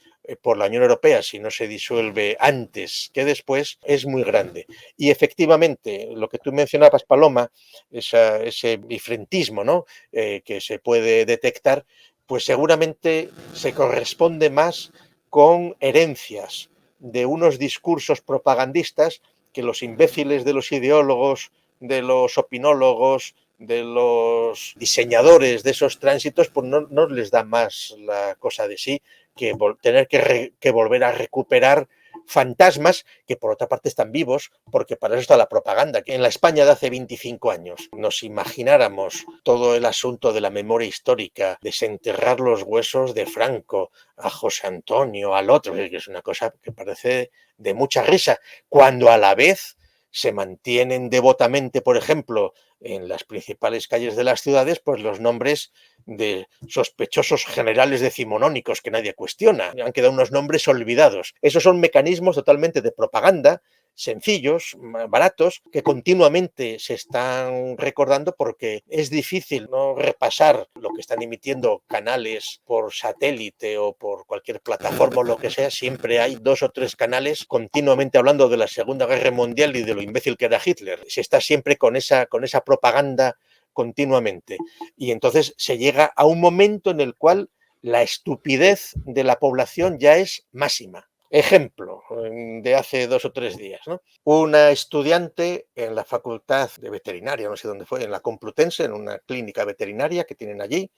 por la Unión Europea si no se disuelve antes que después, es muy grande. Y efectivamente, lo que tú mencionabas, Paloma, ese bifrentismo, ¿no? Que se puede detectar, pues seguramente se corresponde más con herencias de unos discursos propagandistas que los imbéciles de los ideólogos, de los opinólogos, de los diseñadores de esos tránsitos, pues no les da más la cosa de sí que tener que volver a recuperar fantasmas que por otra parte están vivos, porque para eso está la propaganda. Que en la España de hace 25 años nos imagináramos todo el asunto de la memoria histórica, desenterrar los huesos de Franco, a José Antonio, al otro, que es una cosa que parece de mucha risa, cuando a la vez se mantienen devotamente, por ejemplo, en las principales calles de las ciudades, pues los nombres de sospechosos generales decimonónicos que nadie cuestiona. Han quedado unos nombres olvidados. Esos son mecanismos totalmente de propaganda, sencillos, baratos, que continuamente se están recordando porque es difícil no repasar lo que están emitiendo canales por satélite o por cualquier plataforma o lo que sea. Siempre hay 2 o 3 canales continuamente hablando de la Segunda Guerra Mundial y de lo imbécil que era Hitler. Se está siempre con esa propaganda continuamente. Y entonces se llega a un momento en el cual la estupidez de la población ya es máxima. Ejemplo de hace 2 o 3 días, ¿no? Una estudiante en la facultad de veterinaria, no sé dónde fue, en la Complutense, en una clínica veterinaria que tienen allí,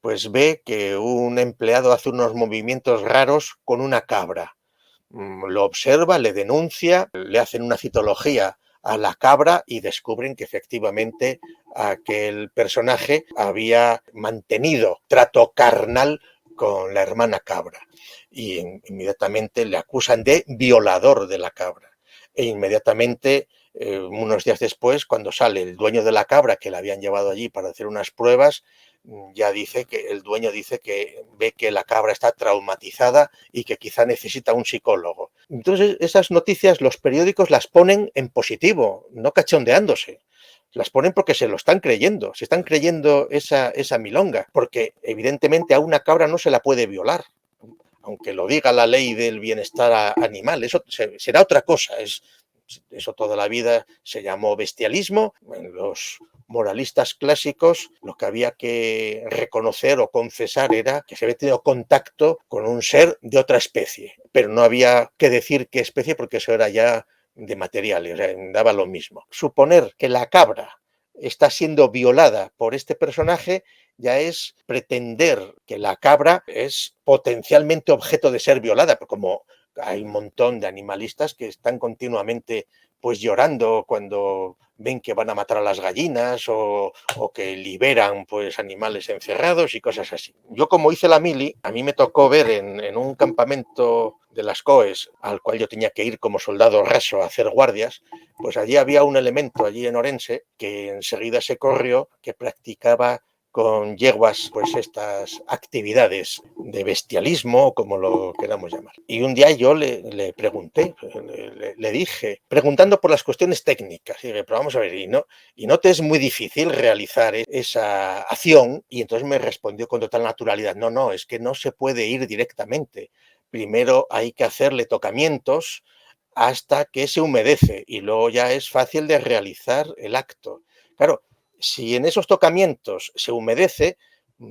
pues ve que un empleado hace unos movimientos raros con una cabra. Lo observa, le denuncia, le hacen una citología a la cabra y descubren que efectivamente aquel personaje había mantenido trato carnal con la hermana cabra y inmediatamente le acusan de violador de la cabra. E inmediatamente, unos días después, cuando sale el dueño de la cabra que la habían llevado allí para hacer unas pruebas, ya dice que el dueño dice que ve que la cabra está traumatizada y que quizá necesita un psicólogo. Entonces, esas noticias los periódicos las ponen en positivo, no cachondeándose. Las ponen porque se lo están creyendo, se están creyendo esa milonga, porque evidentemente a una cabra no se la puede violar, aunque lo diga la ley del bienestar animal, eso será otra cosa, eso toda la vida se llamó bestialismo. En los moralistas clásicos lo que había que reconocer o confesar era que se había tenido contacto con un ser de otra especie, pero no había que decir qué especie porque eso era ya de materiales, o sea, daba lo mismo. Suponer que la cabra está siendo violada por este personaje ya es pretender que la cabra es potencialmente objeto de ser violada, pero como hay un montón de animalistas que están continuamente pues llorando cuando ven que van a matar a las gallinas o que liberan pues animales encerrados y cosas así. Yo, como hice la mili, a mí me tocó ver en un campamento de las COES al cual yo tenía que ir como soldado raso a hacer guardias, pues allí había un elemento allí en Orense que enseguida se corrió, que practicaba con yeguas pues estas actividades de bestialismo, como lo queramos llamar. Y un día yo le pregunté, le dije, preguntando por las cuestiones técnicas, y dije, pero vamos a ver, ¿y no te es muy difícil realizar esa acción? Y entonces me respondió con total naturalidad, no, es que no se puede ir directamente. Primero hay que hacerle tocamientos hasta que se humedece y luego ya es fácil de realizar el acto. Claro, si en esos tocamientos se humedece,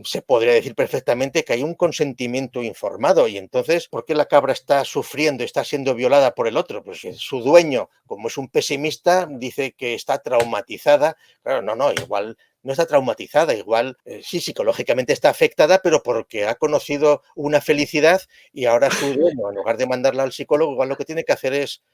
se podría decir perfectamente que hay un consentimiento informado y entonces, ¿por qué la cabra está sufriendo, está siendo violada por el otro? Pues su dueño, como es un pesimista, dice que está traumatizada. Claro, no, igual no está traumatizada, igual sí, psicológicamente está afectada, pero porque ha conocido una felicidad y ahora su dueño, en lugar de mandarla al psicólogo, igual lo que tiene que hacer es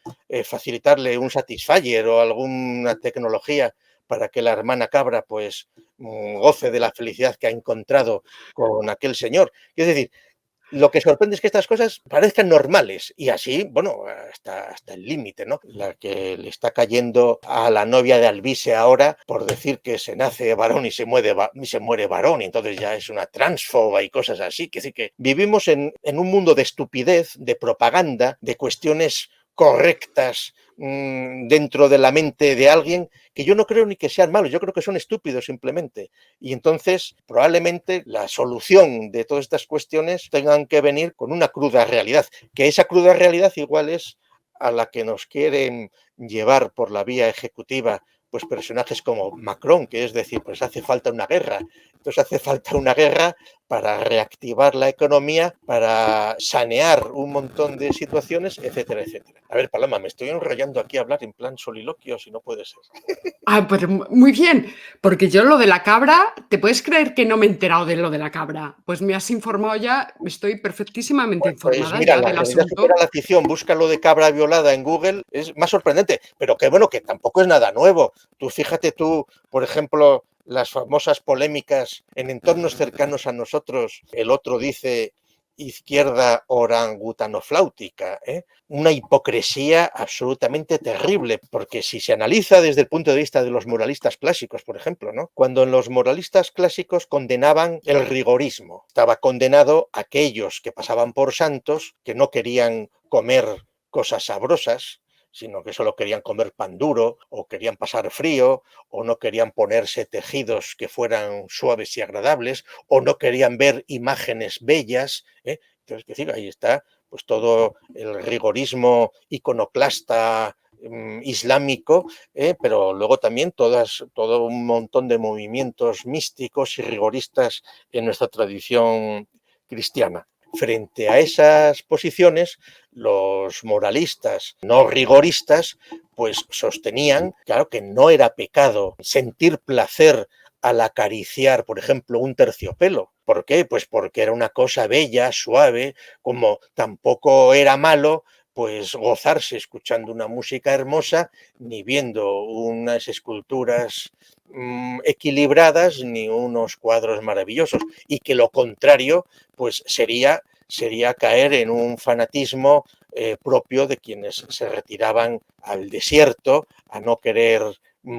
facilitarle un Satisfyer o alguna tecnología para que la hermana cabra pues goce de la felicidad que ha encontrado con aquel señor. Es decir, lo que sorprende es que estas cosas parezcan normales y así, bueno, hasta el límite, ¿no? La que le está cayendo a la novia de Alvise ahora por decir que se nace varón y se muere varón y entonces ya es una transfoba y cosas así. Que sí que vivimos en un mundo de estupidez, de propaganda, de cuestiones correctas dentro de la mente de alguien que yo no creo ni que sean malos, yo creo que son estúpidos simplemente. Y entonces probablemente la solución de todas estas cuestiones tengan que venir con una cruda realidad, que esa cruda realidad igual es a la que nos quieren llevar por la vía ejecutiva pues personajes como Macron, que es decir, pues hace falta una guerra. Entonces hace falta una guerra para reactivar la economía, para sanear un montón de situaciones, etcétera, etcétera. A ver, Paloma, me estoy enrollando aquí a hablar en plan soliloquio, si no puede ser. Pues muy bien, porque yo lo de la cabra, ¿te puedes creer que no me he enterado de lo de la cabra? Pues me has informado ya, estoy perfectísimamente Pues informada mira, ya la del realidad supera asunto. la ficción. Búscalo de cabra violada en Google, es más sorprendente, pero que bueno, que tampoco es nada nuevo. Fíjate tú, por ejemplo, las famosas polémicas en entornos cercanos a nosotros. El otro dice izquierda orangutanofláutica, ¿eh? Una hipocresía absolutamente terrible, porque si se analiza desde el punto de vista de los moralistas clásicos, por ejemplo, ¿no? Cuando los moralistas clásicos condenaban el rigorismo, estaba condenado a aquellos que pasaban por santos, que no querían comer cosas sabrosas, sino que solo querían comer pan duro, o querían pasar frío, o no querían ponerse tejidos que fueran suaves y agradables, o no querían ver imágenes bellas, ¿eh? Entonces, que decir, ahí está pues todo el rigorismo iconoclasta islámico, pero luego también todo un montón de movimientos místicos y rigoristas en nuestra tradición cristiana. frente a esas posiciones, los moralistas no rigoristas pues sostenían, claro, que no era pecado sentir placer al acariciar, por ejemplo, un terciopelo. ¿Por qué? Pues porque era una cosa bella, suave, como tampoco era malo pues gozarse escuchando una música hermosa, ni viendo unas esculturas equilibradas, ni unos cuadros maravillosos, y que lo contrario pues sería caer en un fanatismo propio de quienes se retiraban al desierto a no querer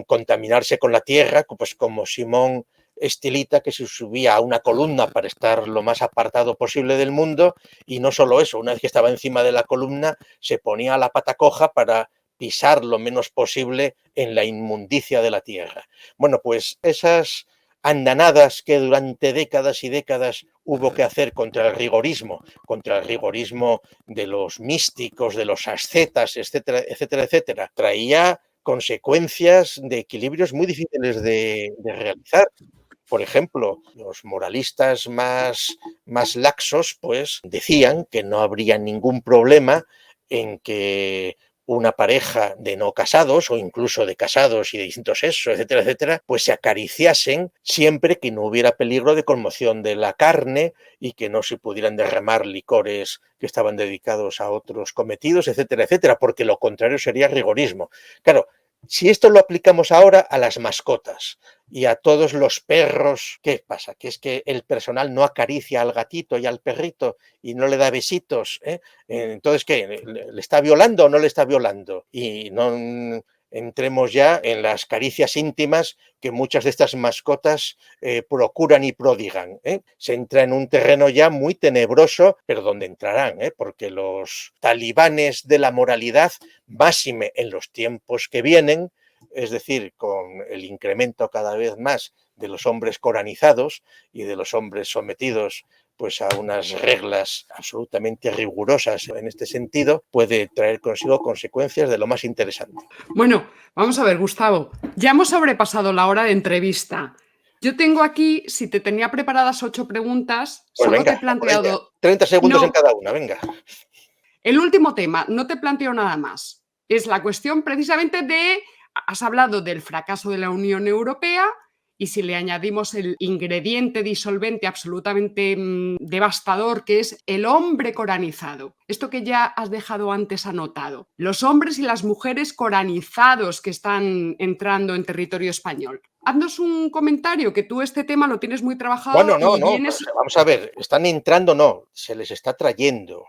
contaminarse con la tierra, pues como Simón Estilita, que se subía a una columna para estar lo más apartado posible del mundo, y no solo eso, una vez que estaba encima de la columna se ponía la pata coja para pisar lo menos posible en la inmundicia de la tierra. Bueno, pues esas andanadas que durante décadas y décadas hubo que hacer contra el rigorismo de los místicos, de los ascetas, etcétera, etcétera, etcétera, traía consecuencias de equilibrios muy difíciles de realizar. Por ejemplo, los moralistas más laxos pues decían que no habría ningún problema en que una pareja de no casados o incluso de casados y de distintos sexos, etcétera, etcétera, pues se acariciasen siempre que no hubiera peligro de conmoción de la carne y que no se pudieran derramar licores que estaban dedicados a otros cometidos, etcétera, etcétera, porque lo contrario sería rigorismo. Claro, si esto lo aplicamos ahora a las mascotas y a todos los perros, ¿qué pasa? Que es que el personal no acaricia al gatito y al perrito y no le da besitos, ¿eh? Entonces, ¿qué? ¿Le está violando o no le está violando? Y no entremos ya en las caricias íntimas que muchas de estas mascotas procuran y prodigan, ¿eh? Se entra en un terreno ya muy tenebroso, pero donde entrarán, porque los talibanes de la moralidad, máxime en los tiempos que vienen, es decir, con el incremento cada vez más de los hombres coranizados y de los hombres sometidos pues a unas reglas absolutamente rigurosas en este sentido, puede traer consigo consecuencias de lo más interesante. Bueno, vamos a ver, Gustavo, ya hemos sobrepasado la hora de entrevista. Yo tengo aquí, si te tenía preparadas 8 preguntas, Pues solo te venga, he a por ella. planteado... 30 segundos en No, cada una, venga. el último tema, no te planteo nada más. Es la cuestión precisamente de, has hablado del fracaso de la Unión Europea y si le añadimos el ingrediente disolvente absolutamente devastador que es el hombre coranizado. Esto que ya has dejado antes anotado. Los hombres y las mujeres coranizados que están entrando en territorio español. Haznos un comentario, que tú este tema lo tienes muy trabajado Bueno, no, y no, pero vienes... vamos a ver, están entrando, no, se les está trayendo,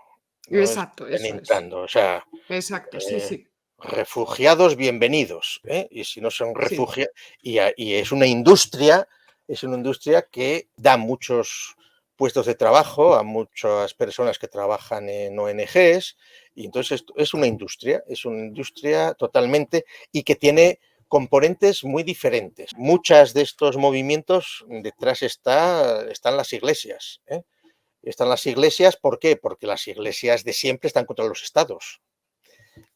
no es Exacto, que están eso es. entrando, o sea, Exacto, sí, eh, sí. refugiados bienvenidos, y si no son Sí. refugiados, y es una industria que da muchos puestos de trabajo a muchas personas que trabajan en ONGs, y entonces es una industria totalmente, y que tiene componentes muy diferentes. Muchas de estos movimientos detrás están las iglesias, ¿eh? Están las iglesias, ¿por qué? Porque las iglesias de siempre están contra los estados.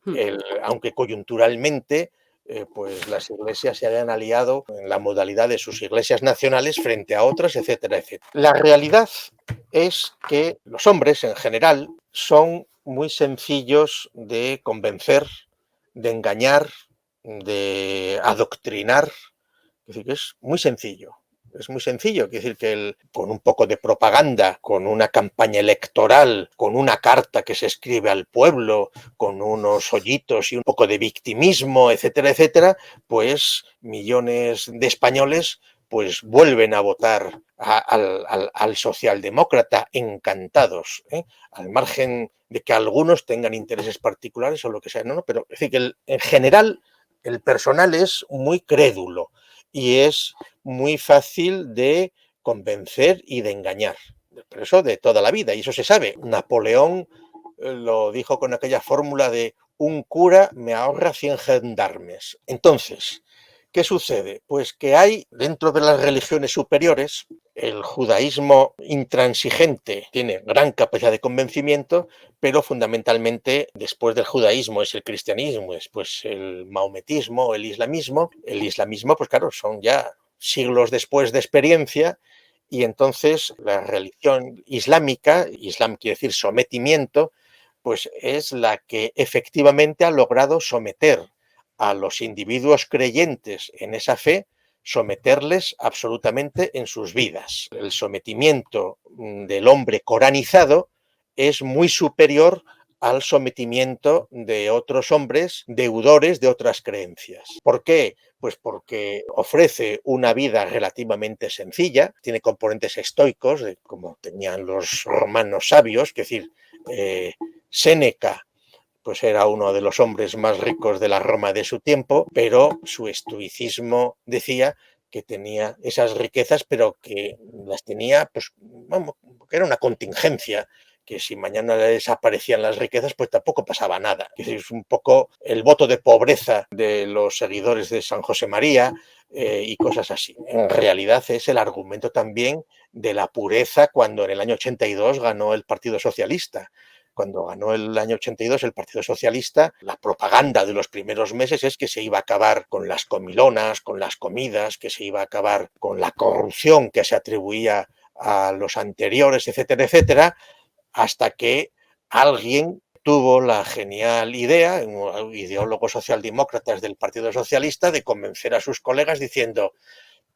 Hmm. Aunque coyunturalmente pues las iglesias se hayan aliado en la modalidad de sus iglesias nacionales frente a otras, etcétera, etcétera. La realidad es que los hombres en general son muy sencillos de convencer, de engañar, de adoctrinar. Es decir, que es muy sencillo. Es muy sencillo, quiere decir que con un poco de propaganda, con una campaña electoral, con una carta que se escribe al pueblo, con unos hoyitos y un poco de victimismo, etcétera, etcétera, pues millones de españoles pues vuelven a votar al socialdemócrata encantados, al margen de que algunos tengan intereses particulares o lo que sea, no, pero es decir que en general el personal es muy crédulo y es muy fácil de convencer y de engañar. Pero eso de toda la vida, y eso se sabe. Napoleón lo dijo con aquella fórmula de un cura me ahorra 100 gendarmes. Entonces, ¿qué sucede? Pues que hay dentro de las religiones superiores, el judaísmo intransigente tiene gran capacidad de convencimiento, pero fundamentalmente después del judaísmo es el cristianismo, después el maometismo, el islamismo. El islamismo, pues claro, son ya siglos después de experiencia y entonces la religión islámica, islam quiere decir sometimiento, pues es la que efectivamente ha logrado someter a los individuos creyentes en esa fe, someterles absolutamente en sus vidas. El sometimiento del hombre coranizado es muy superior al sometimiento de otros hombres deudores de otras creencias. ¿Por qué? Pues porque ofrece una vida relativamente sencilla, tiene componentes estoicos, como tenían los romanos sabios, es decir, Séneca pues era uno de los hombres más ricos de la Roma de su tiempo, pero su estoicismo decía que tenía esas riquezas, pero que las tenía, pues, vamos, que era una contingencia, que si mañana desaparecían las riquezas, pues tampoco pasaba nada. Es un poco el voto de pobreza de los seguidores de San José María y cosas así. En realidad es el argumento también de la pureza cuando en el año 82 ganó el Partido Socialista. Cuando ganó el año 82 el Partido Socialista, la propaganda de los primeros meses es que se iba a acabar con las comilonas, con las comidas, que se iba a acabar con la corrupción que se atribuía a los anteriores, etcétera, etcétera, hasta que alguien tuvo la genial idea, ideólogos socialdemócratas del Partido Socialista, de convencer a sus colegas diciendo,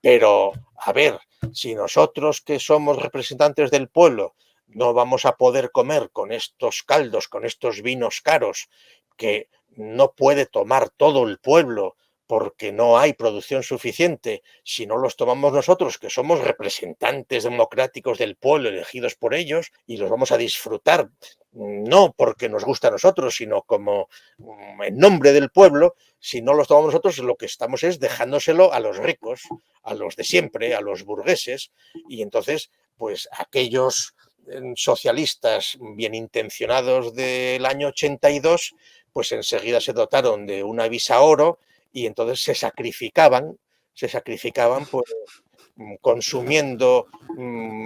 pero, a ver, si nosotros que somos representantes del pueblo no vamos a poder comer con estos caldos, con estos vinos caros, que no puede tomar todo el pueblo porque no hay producción suficiente, si no los tomamos nosotros, que somos representantes democráticos del pueblo, elegidos por ellos, y los vamos a disfrutar, no porque nos gusta a nosotros, sino como en nombre del pueblo, si no los tomamos nosotros, lo que estamos es dejándoselo a los ricos, a los de siempre, a los burgueses, y entonces, pues aquellos socialistas bien intencionados del año 82, pues enseguida se dotaron de una visa oro y entonces se sacrificaban pues, consumiendo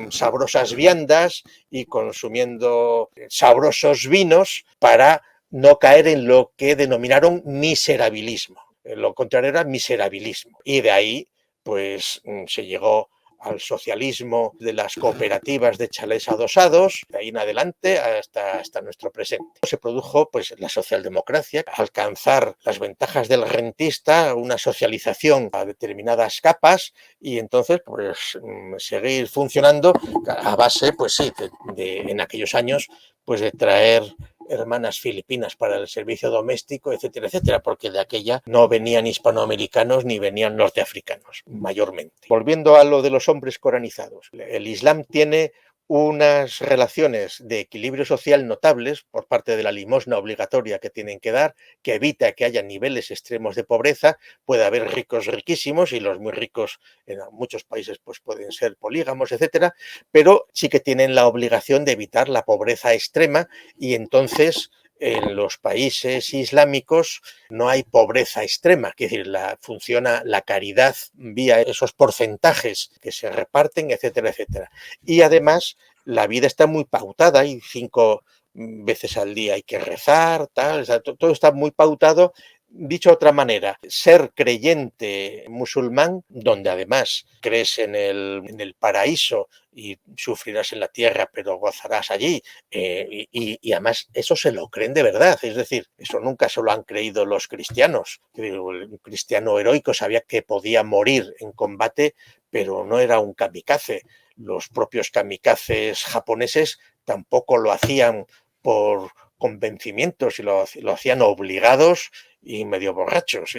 sabrosas viandas y consumiendo sabrosos vinos para no caer en lo que denominaron miserabilismo. Lo contrario era miserabilismo. Y de ahí, pues, se llegó al socialismo de las cooperativas de chalés adosados, de ahí en adelante hasta nuestro presente. Se produjo pues, la socialdemocracia, alcanzar las ventajas del rentista, una socialización a determinadas capas y entonces pues, seguir funcionando a base, pues sí, en aquellos años, pues de traer hermanas filipinas para el servicio doméstico, etcétera, etcétera, porque de aquella no venían hispanoamericanos ni venían norteafricanos, mayormente. Volviendo a lo de los hombres coranizados, el Islam tiene unas relaciones de equilibrio social notables por parte de la limosna obligatoria que tienen que dar, que evita que haya niveles extremos de pobreza, puede haber ricos riquísimos y los muy ricos en muchos países pues pueden ser polígamos, etcétera, pero sí que tienen la obligación de evitar la pobreza extrema y entonces en los países islámicos no hay pobreza extrema, es decir, funciona la caridad vía esos porcentajes que se reparten, etcétera, etcétera. Y además la vida está muy pautada, hay 5 veces al día hay que rezar, tal, o sea, todo está muy pautado. Dicho de otra manera, ser creyente musulmán, donde además crees en el paraíso y sufrirás en la tierra, pero gozarás allí, y además eso se lo creen de verdad, es decir, eso nunca se lo han creído los cristianos. El cristiano heroico sabía que podía morir en combate, pero no era un kamikaze. Los propios kamikazes japoneses tampoco lo hacían por convencimientos y lo hacían obligados y medio borrachos.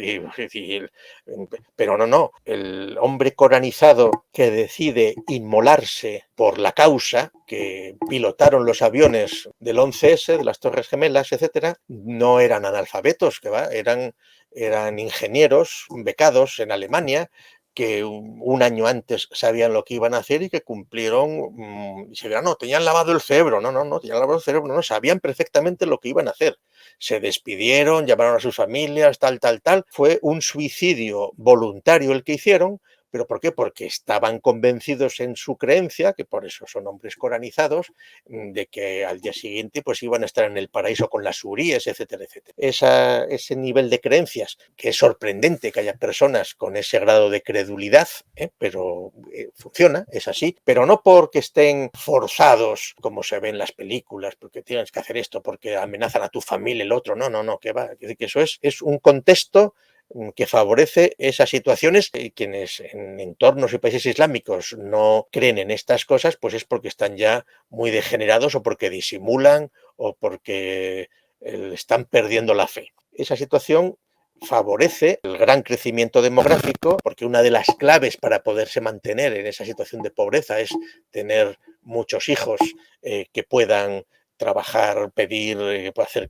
Pero no, el hombre coranizado que decide inmolarse por la causa, que pilotaron los aviones del 11S, de las Torres Gemelas, etcétera, no eran analfabetos, eran ingenieros becados en Alemania, que un año antes sabían lo que iban a hacer y que cumplieron, no, tenían lavado el cerebro, no, tenían lavado el cerebro, no, sabían perfectamente lo que iban a hacer. Se despidieron, llamaron a sus familias, tal. Fue un suicidio voluntario el que hicieron, ¿Pero por qué? Porque estaban convencidos en su creencia, que por eso son hombres coranizados, de que al día siguiente pues iban a estar en el paraíso con las huríes, etcétera, etcétera. Ese nivel de creencias, que es sorprendente que haya personas con ese grado de credulidad, pero funciona, es así, pero no porque estén forzados, como se ve en las películas, porque tienes que hacer esto, porque amenazan a tu familia, el otro, no, que va, que eso es un contexto que favorece esas situaciones. Y quienes en entornos y países islámicos no creen en estas cosas, pues es porque están ya muy degenerados o porque disimulan o porque están perdiendo la fe. Esa situación favorece el gran crecimiento demográfico, porque una de las claves para poderse mantener en esa situación de pobreza es tener muchos hijos que puedan trabajar, pedir,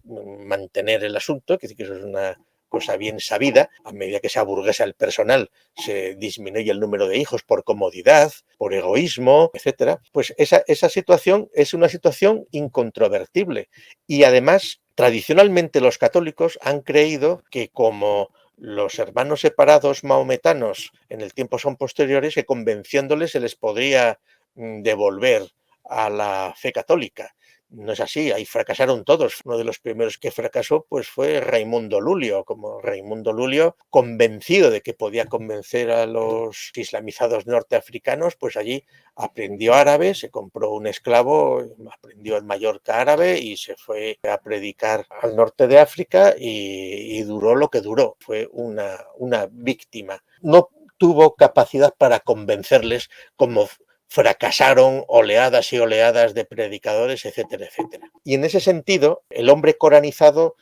mantener el asunto, que eso es una cosa bien sabida. A medida que se aburguesa el personal, se disminuye el número de hijos por comodidad, por egoísmo, etcétera. Pues esa situación es una situación incontrovertible. Y además, tradicionalmente los católicos han creído que como los hermanos separados maometanos en el tiempo son posteriores, que convenciéndoles se les podría devolver a la fe católica. No es así, ahí fracasaron todos. Uno de los primeros que fracasó pues fue Raimundo Lulio, como Raimundo Lulio, convencido de que podía convencer a los islamizados norteafricanos, pues allí aprendió árabe, se compró un esclavo, aprendió en Mallorca árabe y se fue a predicar al norte de África y duró lo que duró. Fue una víctima. No tuvo capacidad para convencerles como fracasaron oleadas y oleadas de predicadores, etcétera, etcétera. Y en ese sentido, el hombre coranizado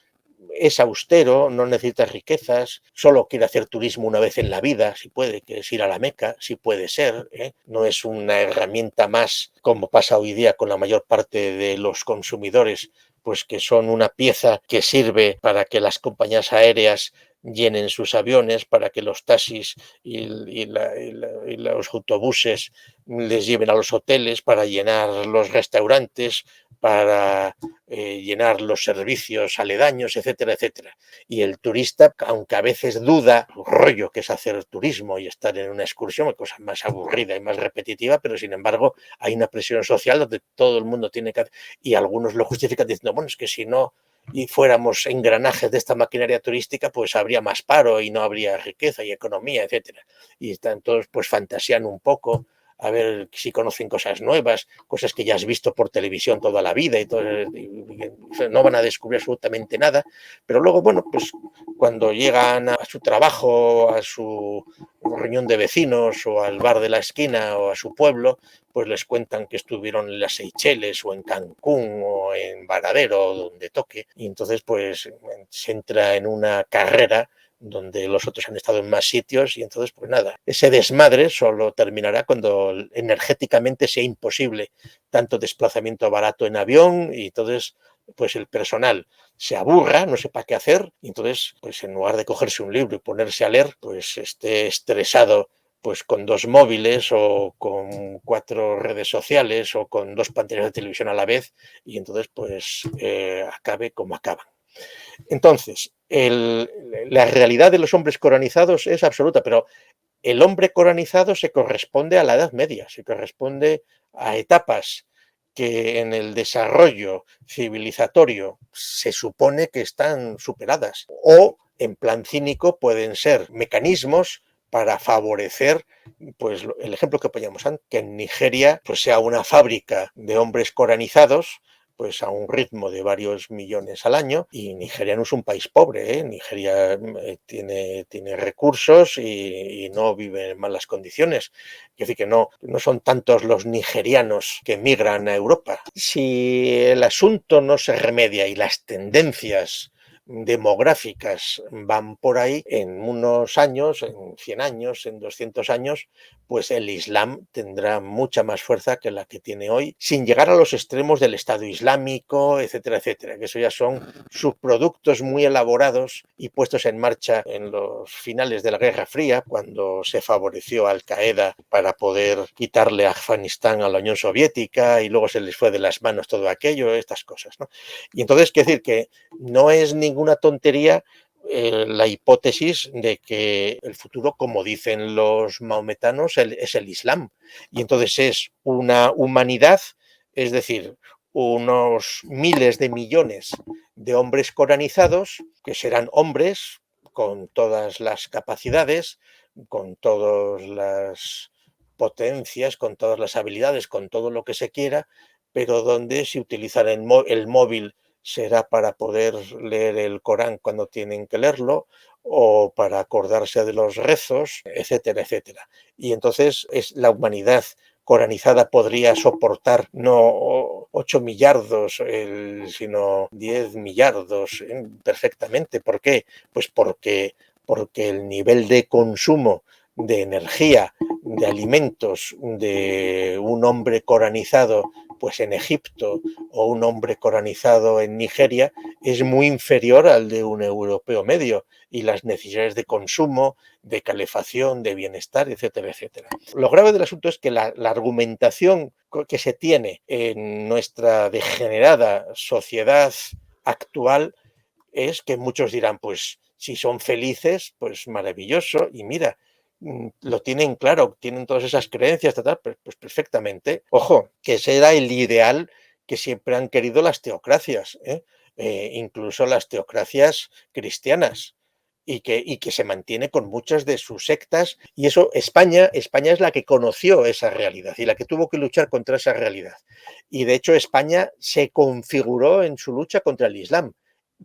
es austero, no necesita riquezas, solo quiere hacer turismo una vez en la vida, si puede, que es ir a la Meca, si puede ser, no es una herramienta más, como pasa hoy día con la mayor parte de los consumidores, pues que son una pieza que sirve para que las compañías aéreas llenen sus aviones, para que los taxis y los autobuses les lleven a los hoteles, para llenar los restaurantes, para llenar los servicios aledaños, etcétera, etcétera. Y el turista, aunque a veces duda, rollo que es hacer turismo y estar en una excursión, una cosa más aburrida y más repetitiva, pero sin embargo hay una presión social donde todo el mundo tiene que hacer, y algunos lo justifican diciendo, bueno, es que si no y fuéramos engranajes de esta maquinaria turística, pues habría más paro y no habría riqueza y economía, etcétera. Y están todos pues fantaseando un poco a ver si conocen cosas nuevas, cosas que ya has visto por televisión toda la vida y no van a descubrir absolutamente nada, pero luego, bueno, pues cuando llegan a su trabajo, a su reunión de vecinos o al bar de la esquina o a su pueblo, pues les cuentan que estuvieron en las Seychelles o en Cancún o en Varadero, donde toque, y entonces pues se entra en una carrera donde los otros han estado en más sitios y entonces pues nada, ese desmadre solo terminará cuando energéticamente sea imposible tanto desplazamiento barato en avión y entonces pues el personal se aburra, no sepa qué hacer y entonces pues en lugar de cogerse un libro y ponerse a leer pues esté estresado pues con 2 móviles o con 4 redes sociales o con 2 pantallas de televisión a la vez y entonces pues acabe como acaban. Entonces, la realidad de los hombres coranizados es absoluta, pero el hombre coranizado se corresponde a la Edad Media, se corresponde a etapas que en el desarrollo civilizatorio se supone que están superadas o en plan cínico pueden ser mecanismos para favorecer pues el ejemplo que poníamos antes, que en Nigeria pues sea una fábrica de hombres coranizados pues a un ritmo de varios millones al año y Nigeria no es un país pobre, Nigeria tiene recursos y no vive en malas condiciones. Es decir, que no son tantos los nigerianos que migran a Europa. Si el asunto no se remedia y las tendencias demográficas van por ahí, en unos años, en 100 años, en 200 años, pues el Islam tendrá mucha más fuerza que la que tiene hoy, sin llegar a los extremos del Estado Islámico, etcétera, etcétera, que eso ya son subproductos muy elaborados y puestos en marcha en los finales de la Guerra Fría, cuando se favoreció a Al-Qaeda para poder quitarle a Afganistán a la Unión Soviética y luego se les fue de las manos todo aquello, estas cosas, ¿no? Y entonces, quiero decir que no es ninguna tontería la hipótesis de que el futuro, como dicen los maometanos, es el Islam. Y entonces es una humanidad, es decir, unos miles de millones de hombres coranizados, que serán hombres con todas las capacidades, con todas las potencias, con todas las habilidades, con todo lo que se quiera, pero donde si utilizan el móvil será para poder leer el Corán cuando tienen que leerlo o para acordarse de los rezos, etcétera, etcétera. Y entonces la humanidad coranizada podría soportar no 8 millardos, sino 10 millardos perfectamente. ¿Por qué? Pues porque el nivel de consumo de energía, de alimentos de un hombre coranizado pues en Egipto o un hombre coranizado en Nigeria es muy inferior al de un europeo medio, y las necesidades de consumo, de calefacción, de bienestar, etcétera, etcétera. Lo grave del asunto es que la argumentación que se tiene en nuestra degenerada sociedad actual es que muchos dirán, pues si son felices, pues maravilloso, y mira, lo tienen claro, tienen todas esas creencias, pues perfectamente. Ojo, que ese era el ideal que siempre han querido las teocracias, ¿eh? Incluso las teocracias cristianas, y que se mantiene con muchas de sus sectas, y eso España es la que conoció esa realidad y la que tuvo que luchar contra esa realidad. Y de hecho España se configuró en su lucha contra el Islam,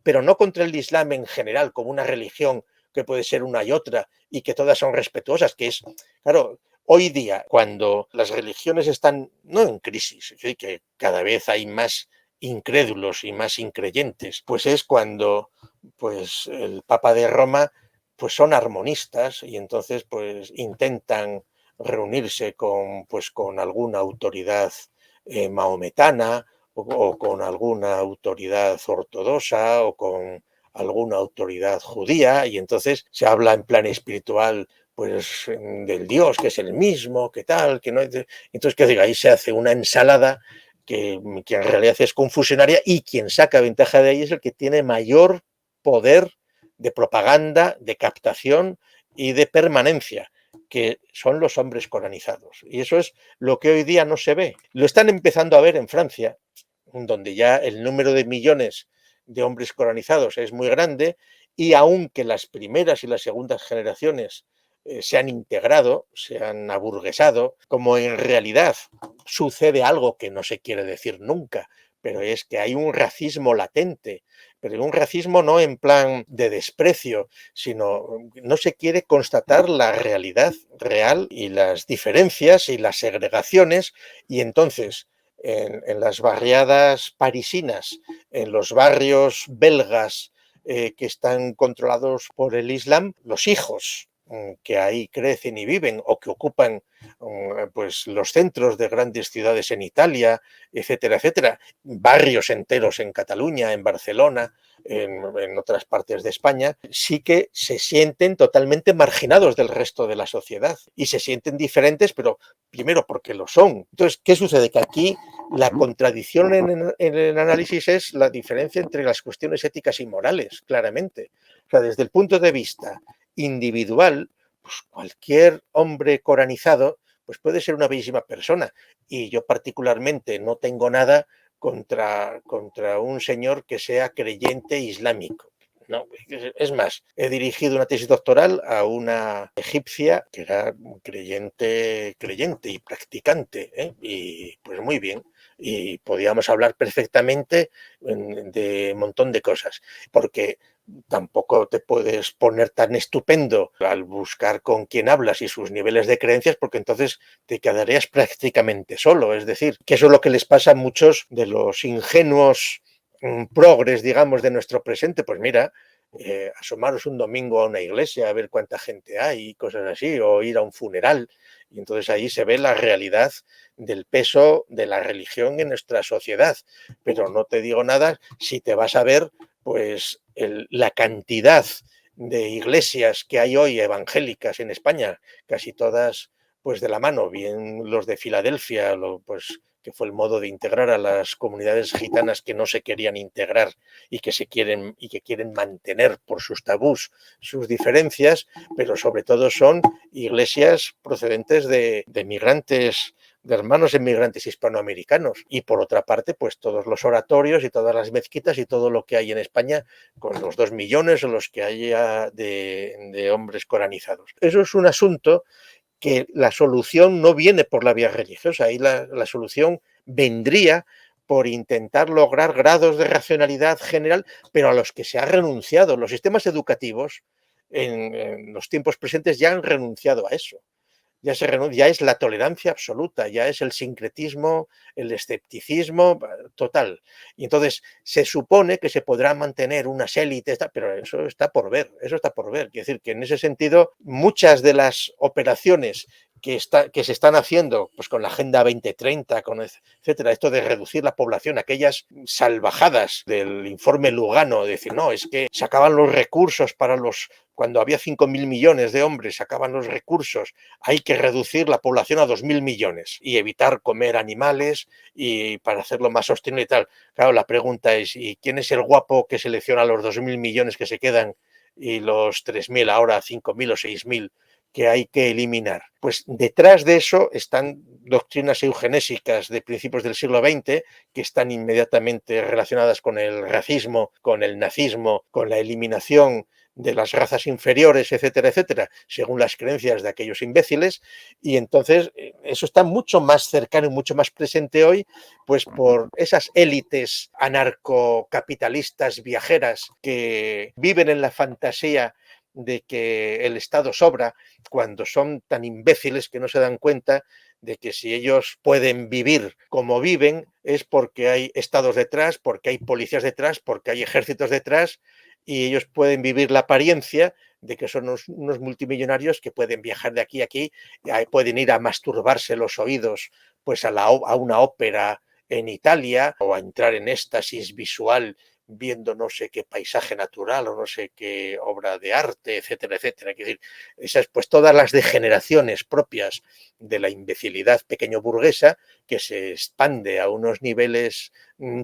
pero no contra el Islam en general, como una religión que puede ser una y otra y que todas son respetuosas, que es, claro, hoy día, cuando las religiones están no en crisis, es decir, que cada vez hay más incrédulos y más increyentes, pues es cuando pues el Papa de Roma pues son armonistas, y entonces pues intentan reunirse con alguna autoridad maometana, o con alguna autoridad ortodoxa o con alguna autoridad judía, y entonces se habla en plan espiritual pues del Dios que es el mismo, que tal, que no. Entonces, que diga, ahí se hace una ensalada que en realidad es confusionaria, y quien saca ventaja de ahí es el que tiene mayor poder de propaganda, de captación y de permanencia, que son los hombres coranizados. Y eso es lo que hoy día no se ve. Lo están empezando a ver en Francia, donde ya el número de millones de hombres coranizados es muy grande, y aunque las primeras y las segundas generaciones se han integrado, se han aburguesado, como en realidad sucede algo que no se quiere decir nunca, pero es que hay un racismo latente, pero un racismo no en plan de desprecio, sino no se quiere constatar la realidad real y las diferencias y las segregaciones, y entonces en las barriadas parisinas, en los barrios belgas que están controlados por el Islam, los hijos que ahí crecen y viven o que ocupan pues los centros de grandes ciudades en Italia, etcétera, etcétera, barrios enteros en Cataluña, en Barcelona, en otras partes de España, sí que se sienten totalmente marginados del resto de la sociedad y se sienten diferentes, pero primero porque lo son. Entonces, ¿qué sucede? Que aquí la contradicción en el análisis es la diferencia entre las cuestiones éticas y morales, claramente. O sea, desde el punto de vista individual, pues cualquier hombre coranizado pues puede ser una bellísima persona, y yo particularmente no tengo nada contra un señor que sea creyente islámico. No, es más, he dirigido una tesis doctoral a una egipcia que era creyente y practicante, ¿eh? Y pues muy bien, y podíamos hablar perfectamente de un montón de cosas, porque tampoco te puedes poner tan estupendo al buscar con quién hablas y sus niveles de creencias, porque entonces te quedarías prácticamente solo. Es decir, que eso es lo que les pasa a muchos de los ingenuos progres, digamos, de nuestro presente. Pues mira, asomaros un domingo a una iglesia a ver cuánta gente hay, cosas así, o ir a un funeral, y entonces ahí se ve la realidad del peso de la religión en nuestra sociedad. Pero no te digo nada si te vas a ver pues la cantidad de iglesias que hay hoy evangélicas en España, casi todas pues de la mano, bien los de Filadelfia, pues que fue el modo de integrar a las comunidades gitanas que no se querían integrar y que quieren mantener por sus tabús sus diferencias, pero sobre todo son iglesias procedentes de migrantes, de hermanos emigrantes hispanoamericanos. Y por otra parte, pues todos los oratorios y todas las mezquitas y todo lo que hay en España con los 2 millones o los que haya de hombres coranizados. Eso es un asunto que la solución no viene por la vía religiosa, ahí la solución vendría por intentar lograr grados de racionalidad general, pero a los que se ha renunciado. Los sistemas educativos en los tiempos presentes ya han renunciado a eso. Ya es la tolerancia absoluta, ya es el sincretismo, el escepticismo total. Y entonces se supone que se podrán mantener unas élites, pero eso está por ver, eso está por ver. Quiere decir que en ese sentido muchas de las operaciones que se están haciendo pues con la Agenda 2030, etcétera, esto de reducir la población, aquellas salvajadas del informe Lugano, de decir, no, es que se acaban los recursos para cuando había 5.000 millones de hombres, se acaban los recursos, hay que reducir la población a 2.000 millones y evitar comer animales y para hacerlo más sostenible y tal. Claro, la pregunta es, ¿y quién es el guapo que selecciona los 2.000 millones que se quedan y los 3.000, ahora 5.000 o 6.000 que hay que eliminar? Pues detrás de eso están doctrinas eugenésicas de principios del siglo XX que están inmediatamente relacionadas con el racismo, con el nazismo, con la eliminación de las razas inferiores, etcétera, etcétera, según las creencias de aquellos imbéciles, y entonces eso está mucho más cercano y mucho más presente hoy, pues por esas élites anarcocapitalistas viajeras que viven en la fantasía de que el Estado sobra, cuando son tan imbéciles que no se dan cuenta de que si ellos pueden vivir como viven es porque hay estados detrás, porque hay policías detrás, porque hay ejércitos detrás, y ellos pueden vivir la apariencia de que son unos multimillonarios que pueden viajar de aquí a aquí, pueden ir a masturbarse los oídos pues a una ópera en Italia o a entrar en éxtasis visual viendo no sé qué paisaje natural o no sé qué obra de arte, etcétera, etcétera. Es decir, esas pues todas las degeneraciones propias de la imbecilidad pequeño burguesa que se expande a unos niveles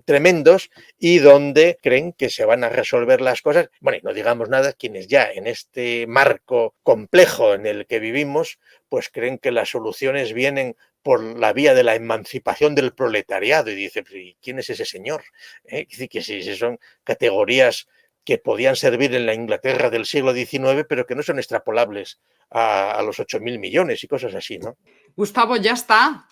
tremendos y donde creen que se van a resolver las cosas. Bueno, y no digamos nada, quienes ya en este marco complejo en el que vivimos, pues creen que las soluciones vienen por la vía de la emancipación del proletariado. Y dice, ¿quién es ese señor? Dice que si son categorías que podían servir en la Inglaterra del siglo XIX, pero que no son extrapolables a los 8.000 millones y cosas así, ¿no? Gustavo, ya está.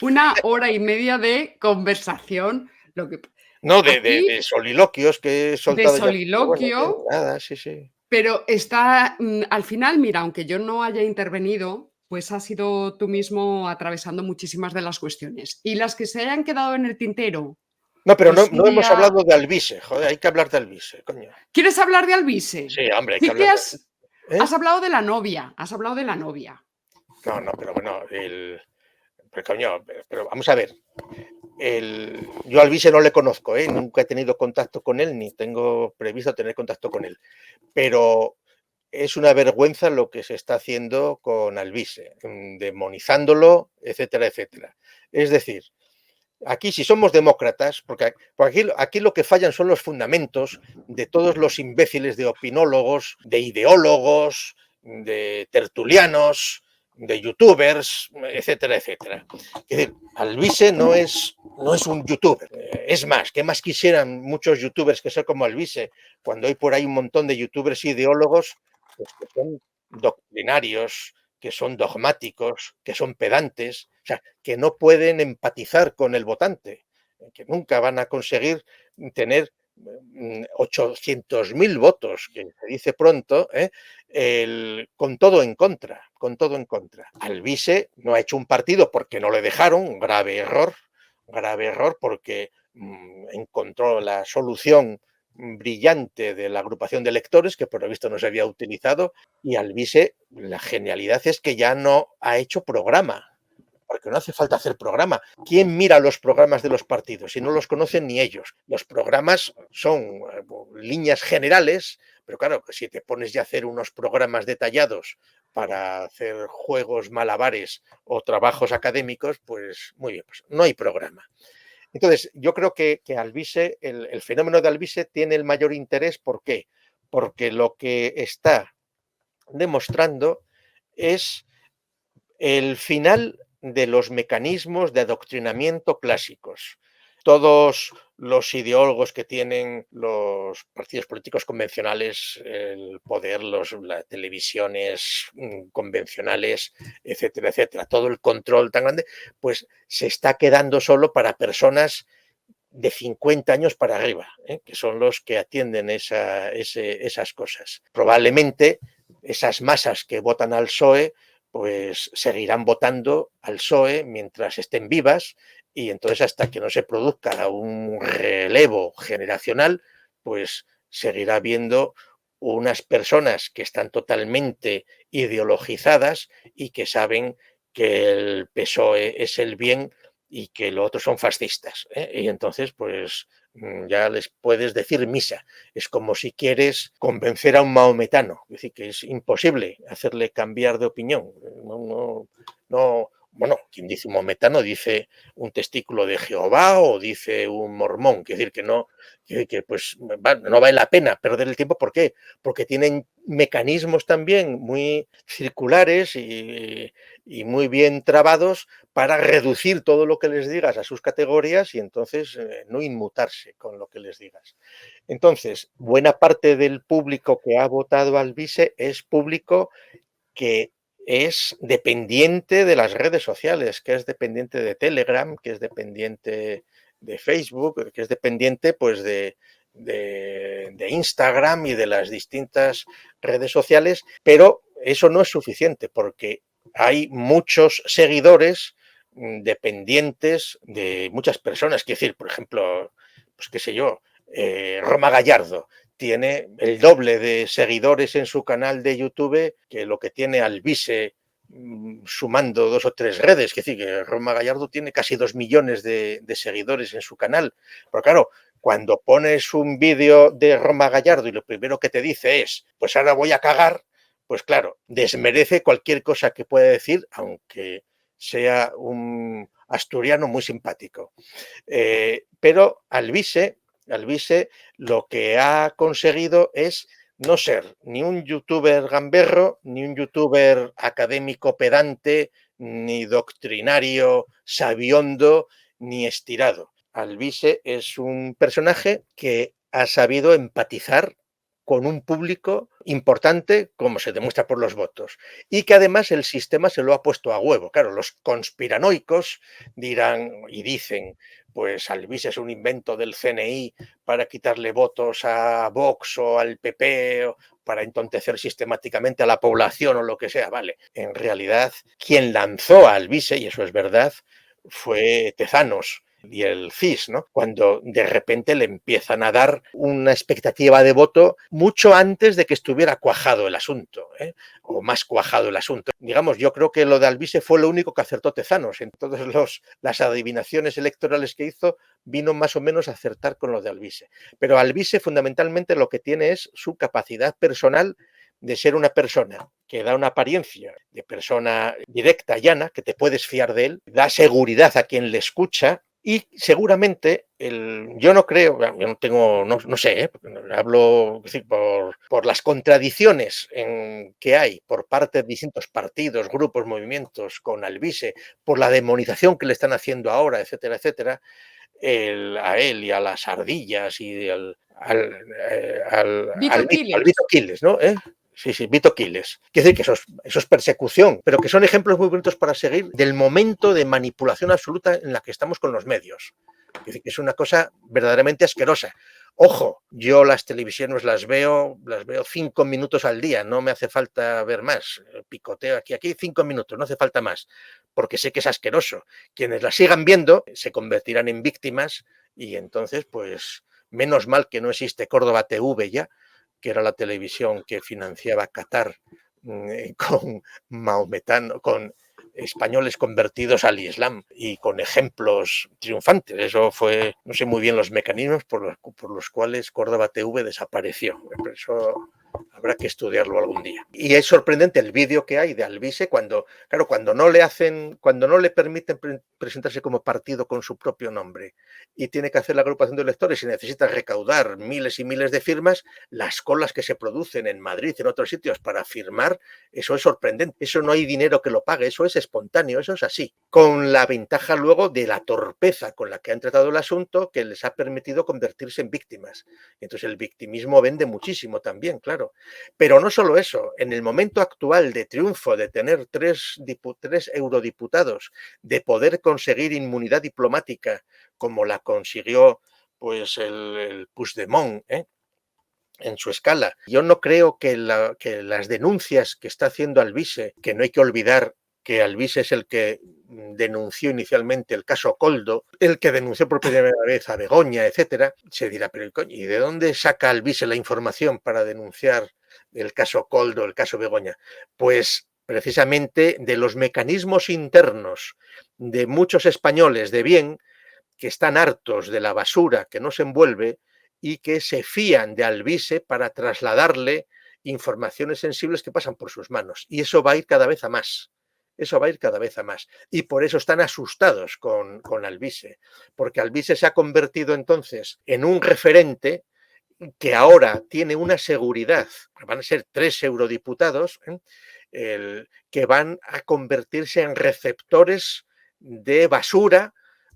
1 hora y media de conversación. Lo que No, aquí de soliloquios que he de soltado ya. Bueno, soliloquio, nada, sí, sí. pero está, al final, mira, aunque yo no haya intervenido, pues has sido tú mismo atravesando muchísimas de las cuestiones. Y las que se hayan quedado en el tintero, No, pero pues un no hemos día. hablado de Alvise, joder, hay que hablar de Alvise, coño. ¿Quieres hablar de Alvise? Sí, hombre, hay que Sí que hablar de Alvise. has ¿Eh? hablado de la novia, has hablado de la novia. No, pero bueno, pero, coño, pero vamos a ver. Yo a Alvise no le conozco, ¿eh? Nunca he tenido contacto con él, ni tengo previsto tener contacto con él. Pero es una vergüenza lo que se está haciendo con Alvise, demonizándolo, etcétera, etcétera. Es decir, aquí si somos demócratas, porque aquí lo que fallan son los fundamentos de todos los imbéciles de opinólogos, de ideólogos, de tertulianos, de youtubers, etcétera, etcétera. Es decir, Alvise no es un youtuber. Es más, ¿qué más quisieran muchos youtubers que ser como Alvise cuando hay por ahí un montón de youtubers ideólogos pues, que son doctrinarios, que son dogmáticos, que son pedantes, o sea, que no pueden empatizar con el votante, que nunca van a conseguir tener 800.000 votos, que se dice pronto, con todo en contra, con todo en contra. Alvise no ha hecho un partido porque no le dejaron, un grave error porque encontró la solución brillante de la agrupación de electores que por lo visto no se había utilizado y Alvise la genialidad es que ya no ha hecho programa, porque no hace falta hacer programa. ¿Quién mira los programas de los partidos si no los conocen ni ellos? Los programas son líneas generales, pero claro, si te pones ya a hacer unos programas detallados para hacer juegos malabares o trabajos académicos, pues muy bien, pues no hay programa. Entonces, yo creo que Alvise, el fenómeno de Alvise tiene el mayor interés. ¿Por qué? Porque lo que está demostrando es el final de los mecanismos de adoctrinamiento clásicos. Todos los ideólogos que tienen los partidos políticos convencionales, el poder, las televisiones convencionales, etcétera, etcétera, todo el control tan grande, pues se está quedando solo para personas de 50 años para arriba, que son los que atienden esas cosas. Probablemente esas masas que votan al PSOE pues seguirán votando al PSOE mientras estén vivas, y entonces hasta que no se produzca un relevo generacional, pues seguirá habiendo unas personas que están totalmente ideologizadas y que saben que el PSOE es el bien y que los otros son fascistas, ¿eh? Y entonces, pues ya les puedes decir misa. Es como si quieres convencer a un maometano, es decir, que es imposible hacerle cambiar de opinión. No, bueno, quien dice un maometano dice un testículo de Jehová o dice un mormón, es decir, que no, que pues no vale la pena perder el tiempo. ¿Por qué? Porque tienen mecanismos también muy circulares y muy bien trabados para reducir todo lo que les digas a sus categorías y entonces no inmutarse con lo que les digas. Entonces, buena parte del público que ha votado al Alvise es público que es dependiente de las redes sociales, que es dependiente de Telegram, que es dependiente de Facebook, que es dependiente pues de Instagram y de las distintas redes sociales, pero eso no es suficiente porque hay muchos seguidores dependientes de muchas personas. Quiero decir, por ejemplo, pues qué sé yo, Roma Gallardo tiene el doble de seguidores en su canal de YouTube que lo que tiene Alvise sumando 2 o 3 redes. Es decir, que Roma Gallardo tiene casi 2 millones de seguidores en su canal. Pero claro, cuando pones un vídeo de Roma Gallardo y lo primero que te dice es, pues ahora voy a cagar, pues claro, desmerece cualquier cosa que pueda decir, aunque sea un asturiano muy simpático. Pero Alvise lo que ha conseguido es no ser ni un youtuber gamberro, ni un youtuber académico pedante, ni doctrinario sabiondo, ni estirado. Alvise es un personaje que ha sabido empatizar con un público importante, como se demuestra por los votos, y que además el sistema se lo ha puesto a huevo. Claro, los conspiranoicos dirán y dicen, pues Alvise es un invento del CNI para quitarle votos a Vox o al PP, o para entontecer sistemáticamente a la población o lo que sea. Vale, en realidad quien lanzó a Alvise, y eso es verdad, fue Tezanos y el CIS, ¿no? Cuando de repente le empiezan a dar una expectativa de voto mucho antes de que estuviera cuajado el asunto, ¿eh? O más cuajado el asunto. Digamos, yo creo que lo de Alvise fue lo único que acertó Tezanos. En todas las adivinaciones electorales que hizo, vino más o menos a acertar con lo de Alvise. Pero Alvise fundamentalmente lo que tiene es su capacidad personal de ser una persona que da una apariencia de persona directa, llana, que te puedes fiar de él, da seguridad a quien le escucha. Y seguramente, yo no creo, yo no tengo, no sé, hablo es decir, por las contradicciones que hay por parte de distintos partidos, grupos, movimientos con Alvise, por la demonización que le están haciendo ahora, etcétera, etcétera, a él y a las ardillas y Vito al Quiles. Vito Quiles, ¿no? Sí, sí, Vito Quiles. Quiere decir que eso es persecución, pero que son ejemplos muy bonitos para seguir del momento de manipulación absoluta en la que estamos con los medios. Quiere decir que es una cosa verdaderamente asquerosa. Ojo, yo las televisiones las veo 5 minutos al día, no me hace falta ver más. Picoteo aquí 5 minutos, no hace falta más, porque sé que es asqueroso. Quienes la sigan viendo se convertirán en víctimas y entonces, pues, menos mal que no existe Córdoba TV ya, que era la televisión que financiaba Qatar con maometano, con españoles convertidos al Islam y con ejemplos triunfantes. Eso fue, no sé muy bien los mecanismos por los cuales Córdoba TV desapareció. Eso Habrá que estudiarlo algún día. Y es sorprendente el vídeo que hay de Alvise cuando, claro, cuando no le permiten presentarse como partido con su propio nombre y tiene que hacer la agrupación de electores y necesita recaudar miles y miles de firmas, las colas que se producen en Madrid y en otros sitios para firmar, eso es sorprendente. Eso no hay dinero que lo pague, eso es espontáneo, eso es así. Con la ventaja luego de la torpeza con la que han tratado el asunto, que les ha permitido convertirse en víctimas. Entonces el victimismo vende muchísimo también, claro. Pero no solo eso, en el momento actual de triunfo, de tener tres eurodiputados, de poder conseguir inmunidad diplomática, como la consiguió pues el Puigdemont, en su escala. Yo no creo que las denuncias que está haciendo Alvise, que no hay que olvidar que Alvise es el que denunció inicialmente el caso Coldo, el que denunció por primera vez a Begoña, etcétera, se dirá, pero ¿y de dónde saca Alvise la información para denunciar el caso Coldo, el caso Begoña? Pues precisamente de los mecanismos internos de muchos españoles de bien que están hartos de la basura que nos envuelve y que se fían de Alvise para trasladarle informaciones sensibles que pasan por sus manos. Y eso va a ir cada vez a más. Eso va a ir cada vez a más. Y por eso están asustados con Alvise, porque Alvise se ha convertido entonces en un referente que ahora tiene una seguridad, van a ser 3 eurodiputados, que van a convertirse en receptores de basura,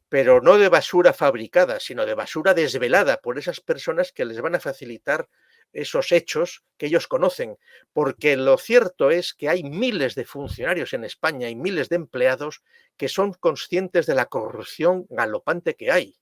pero no de basura fabricada, sino de basura desvelada por esas personas que les van a facilitar esos hechos que ellos conocen, porque lo cierto es que hay miles de funcionarios en España y miles de empleados que son conscientes de la corrupción galopante que hay,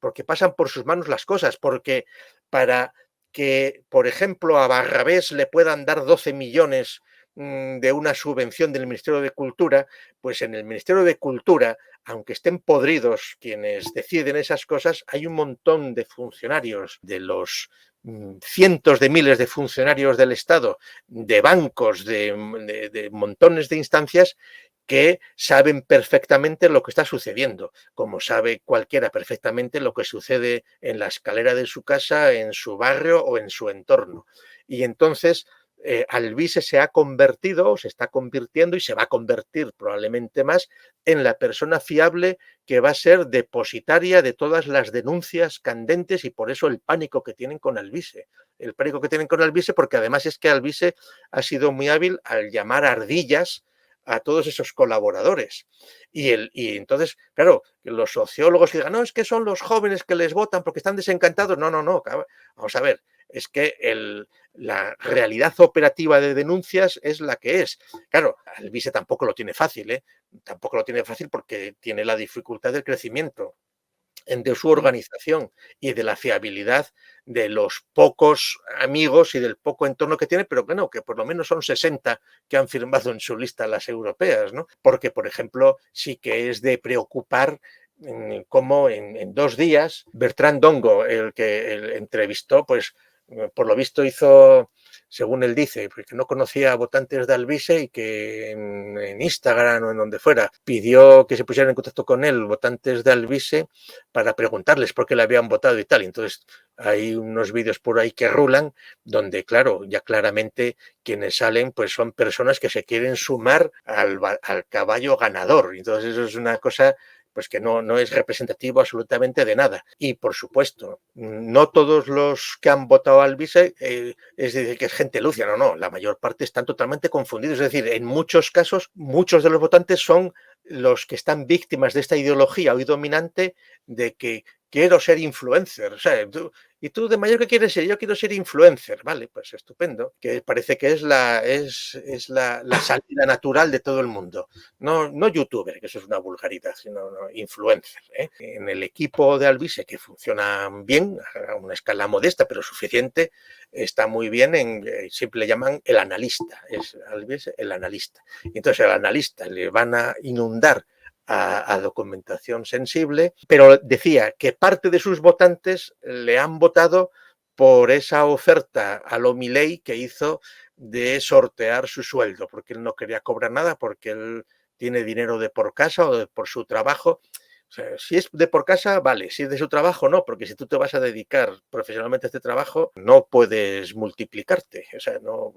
porque pasan por sus manos las cosas, porque para que, por ejemplo, a Barrabés le puedan dar 12 millones de una subvención del Ministerio de Cultura, pues en el Ministerio de Cultura, aunque estén podridos quienes deciden esas cosas, hay un montón de funcionarios, de los cientos de miles de funcionarios del Estado, de bancos, de montones de instancias que saben perfectamente lo que está sucediendo, como sabe cualquiera perfectamente lo que sucede en la escalera de su casa, en su barrio o en su entorno. Y entonces Alvise se ha convertido, o se está convirtiendo y se va a convertir probablemente más en la persona fiable que va a ser depositaria de todas las denuncias candentes, y por eso el pánico que tienen con Alvise. El pánico que tienen con Alvise, porque además es que Alvise ha sido muy hábil al llamar ardillas a todos esos colaboradores. Y entonces, claro, los sociólogos que digan, no, es que son los jóvenes que les votan porque están desencantados. No, no, no, vamos a ver, es que la realidad operativa de denuncias es la que es. Claro, Alvise tampoco lo tiene fácil, ¿eh? Tampoco lo tiene fácil porque tiene la dificultad del crecimiento, de su organización y de la fiabilidad de los pocos amigos y del poco entorno que tiene, pero bueno, que por lo menos son 60 que han firmado en su lista las europeas, ¿no? Porque, por ejemplo, sí que es de preocupar cómo en 2 días Bertrand Dongo, el que entrevistó, pues por lo visto hizo, según él dice, porque no conocía a votantes de Alvise y que en Instagram o en donde fuera pidió que se pusieran en contacto con él votantes de Alvise para preguntarles por qué le habían votado y tal. Entonces hay unos vídeos por ahí que rulan donde, claro, ya claramente quienes salen pues son personas que se quieren sumar al caballo ganador. Entonces eso es una cosa pues que no es representativo absolutamente de nada. Y, por supuesto, no todos los que han votado al Alvise es decir que es gente lucia, no, la mayor parte están totalmente confundidos. Es decir, en muchos casos, muchos de los votantes son los que están víctimas de esta ideología hoy dominante de que quiero ser influencer. O sea, ¿y tú de mayor qué quieres ser? Yo quiero ser influencer. Vale, pues estupendo. Que parece que es la salida natural de todo el mundo. No youtuber, que eso es una vulgaridad, sino influencer. En el equipo de Alvise, que funciona bien, a una escala modesta, pero suficiente, está muy bien, siempre le llaman el analista. Es Alvise el analista. Entonces el analista le van a inundar a documentación sensible, pero decía que parte de sus votantes le han votado por esa oferta a lo Milei que hizo de sortear su sueldo, porque él no quería cobrar nada, porque él tiene dinero de por casa o de por su trabajo. O sea, si es de por casa, vale, si es de su trabajo, no, porque si tú te vas a dedicar profesionalmente a este trabajo, no puedes multiplicarte. O sea, no,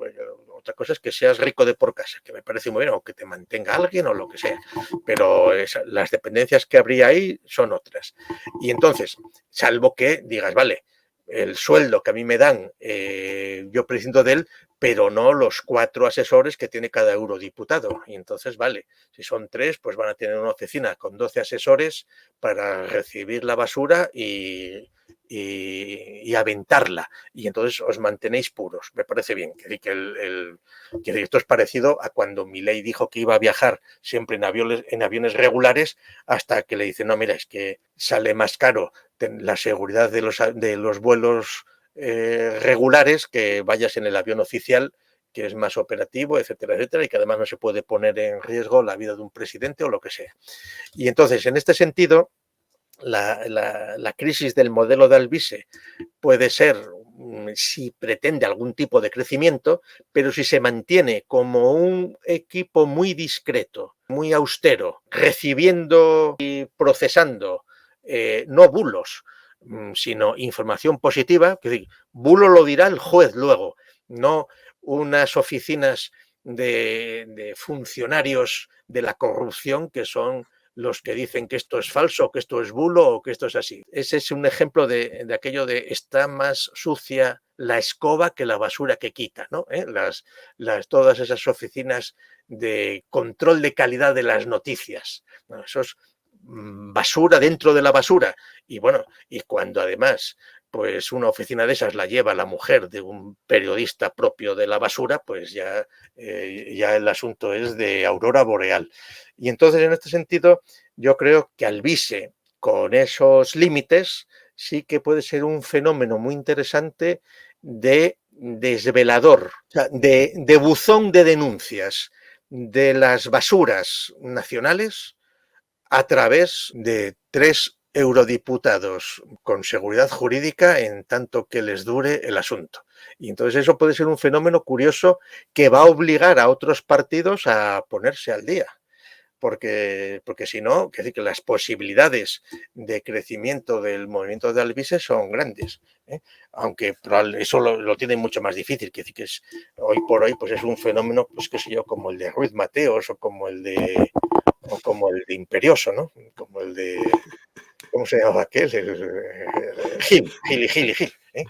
otra cosa es que seas rico de por casa, que me parece muy bien, o que te mantenga alguien o lo que sea, pero las dependencias que habría ahí son otras. Y entonces, salvo que digas, vale, el sueldo que a mí me dan, yo prescindo de él, pero no los 4 asesores que tiene cada eurodiputado. Y entonces, vale, si son 3, pues van a tener una oficina con 12 asesores para recibir la basura y aventarla. Y entonces os mantenéis puros. Me parece bien. Que esto es parecido a cuando Milei dijo que iba a viajar siempre en aviones regulares, hasta que le dicen, no, mira, es que sale más caro la seguridad de los vuelos regulares que vayas en el avión oficial, que es más operativo, etcétera, etcétera, y que además no se puede poner en riesgo la vida de un presidente o lo que sea. Y entonces, en este sentido, la crisis del modelo de Alvise puede ser si pretende algún tipo de crecimiento, pero si se mantiene como un equipo muy discreto, muy austero, recibiendo y procesando no bulos, sino información positiva, que decir, bulo lo dirá el juez luego, no unas oficinas de funcionarios de la corrupción que son los que dicen que esto es falso, que esto es bulo o que esto es así. Ese es un ejemplo de aquello de está más sucia la escoba que la basura que quita, ¿no? Todas esas oficinas de control de calidad de las noticias. Bueno, eso es basura dentro de la basura. Y bueno, y cuando además pues una oficina de esas la lleva la mujer de un periodista propio de la basura, pues ya el asunto es de aurora boreal. Y entonces, en este sentido, yo creo que Alvise, con esos límites, sí que puede ser un fenómeno muy interesante de desvelador, o sea, de buzón de denuncias de las basuras nacionales a través de 3 eurodiputados con seguridad jurídica en tanto que les dure el asunto. Y entonces eso puede ser un fenómeno curioso que va a obligar a otros partidos a ponerse al día. Porque si no, que decir que las posibilidades de crecimiento del movimiento de Alvise son grandes, ¿eh? Aunque eso lo tiene mucho más difícil, que decir que hoy por hoy pues es un fenómeno, pues qué sé yo, como el de Ruiz Mateos o como el de Imperioso, ¿no? Como el de, ¿cómo se llamaba aquel? Gil, ¿eh?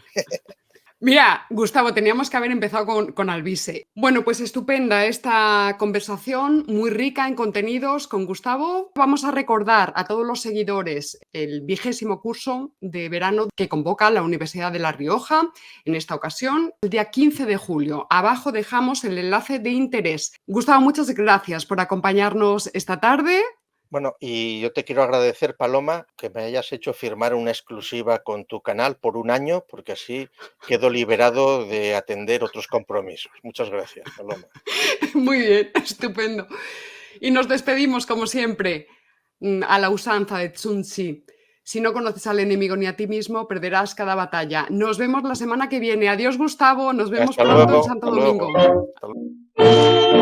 Mira, Gustavo, teníamos que haber empezado con Alvise. Bueno, pues estupenda esta conversación, muy rica en contenidos con Gustavo. Vamos a recordar a todos los seguidores el 20º curso de verano que convoca la Universidad de La Rioja, en esta ocasión, el día 15 de julio. Abajo dejamos el enlace de interés. Gustavo, muchas gracias por acompañarnos esta tarde. Bueno, y yo te quiero agradecer, Paloma, que me hayas hecho firmar una exclusiva con tu canal por un año, porque así quedo liberado de atender otros compromisos. Muchas gracias, Paloma. Muy bien, estupendo. Y nos despedimos, como siempre, a la usanza de Sun Tzu. Si no conoces al enemigo ni a ti mismo, perderás cada batalla. Nos vemos la semana que viene. Adiós, Gustavo. Nos vemos Hasta pronto en luego, Santo hasta luego. Domingo. Hasta luego.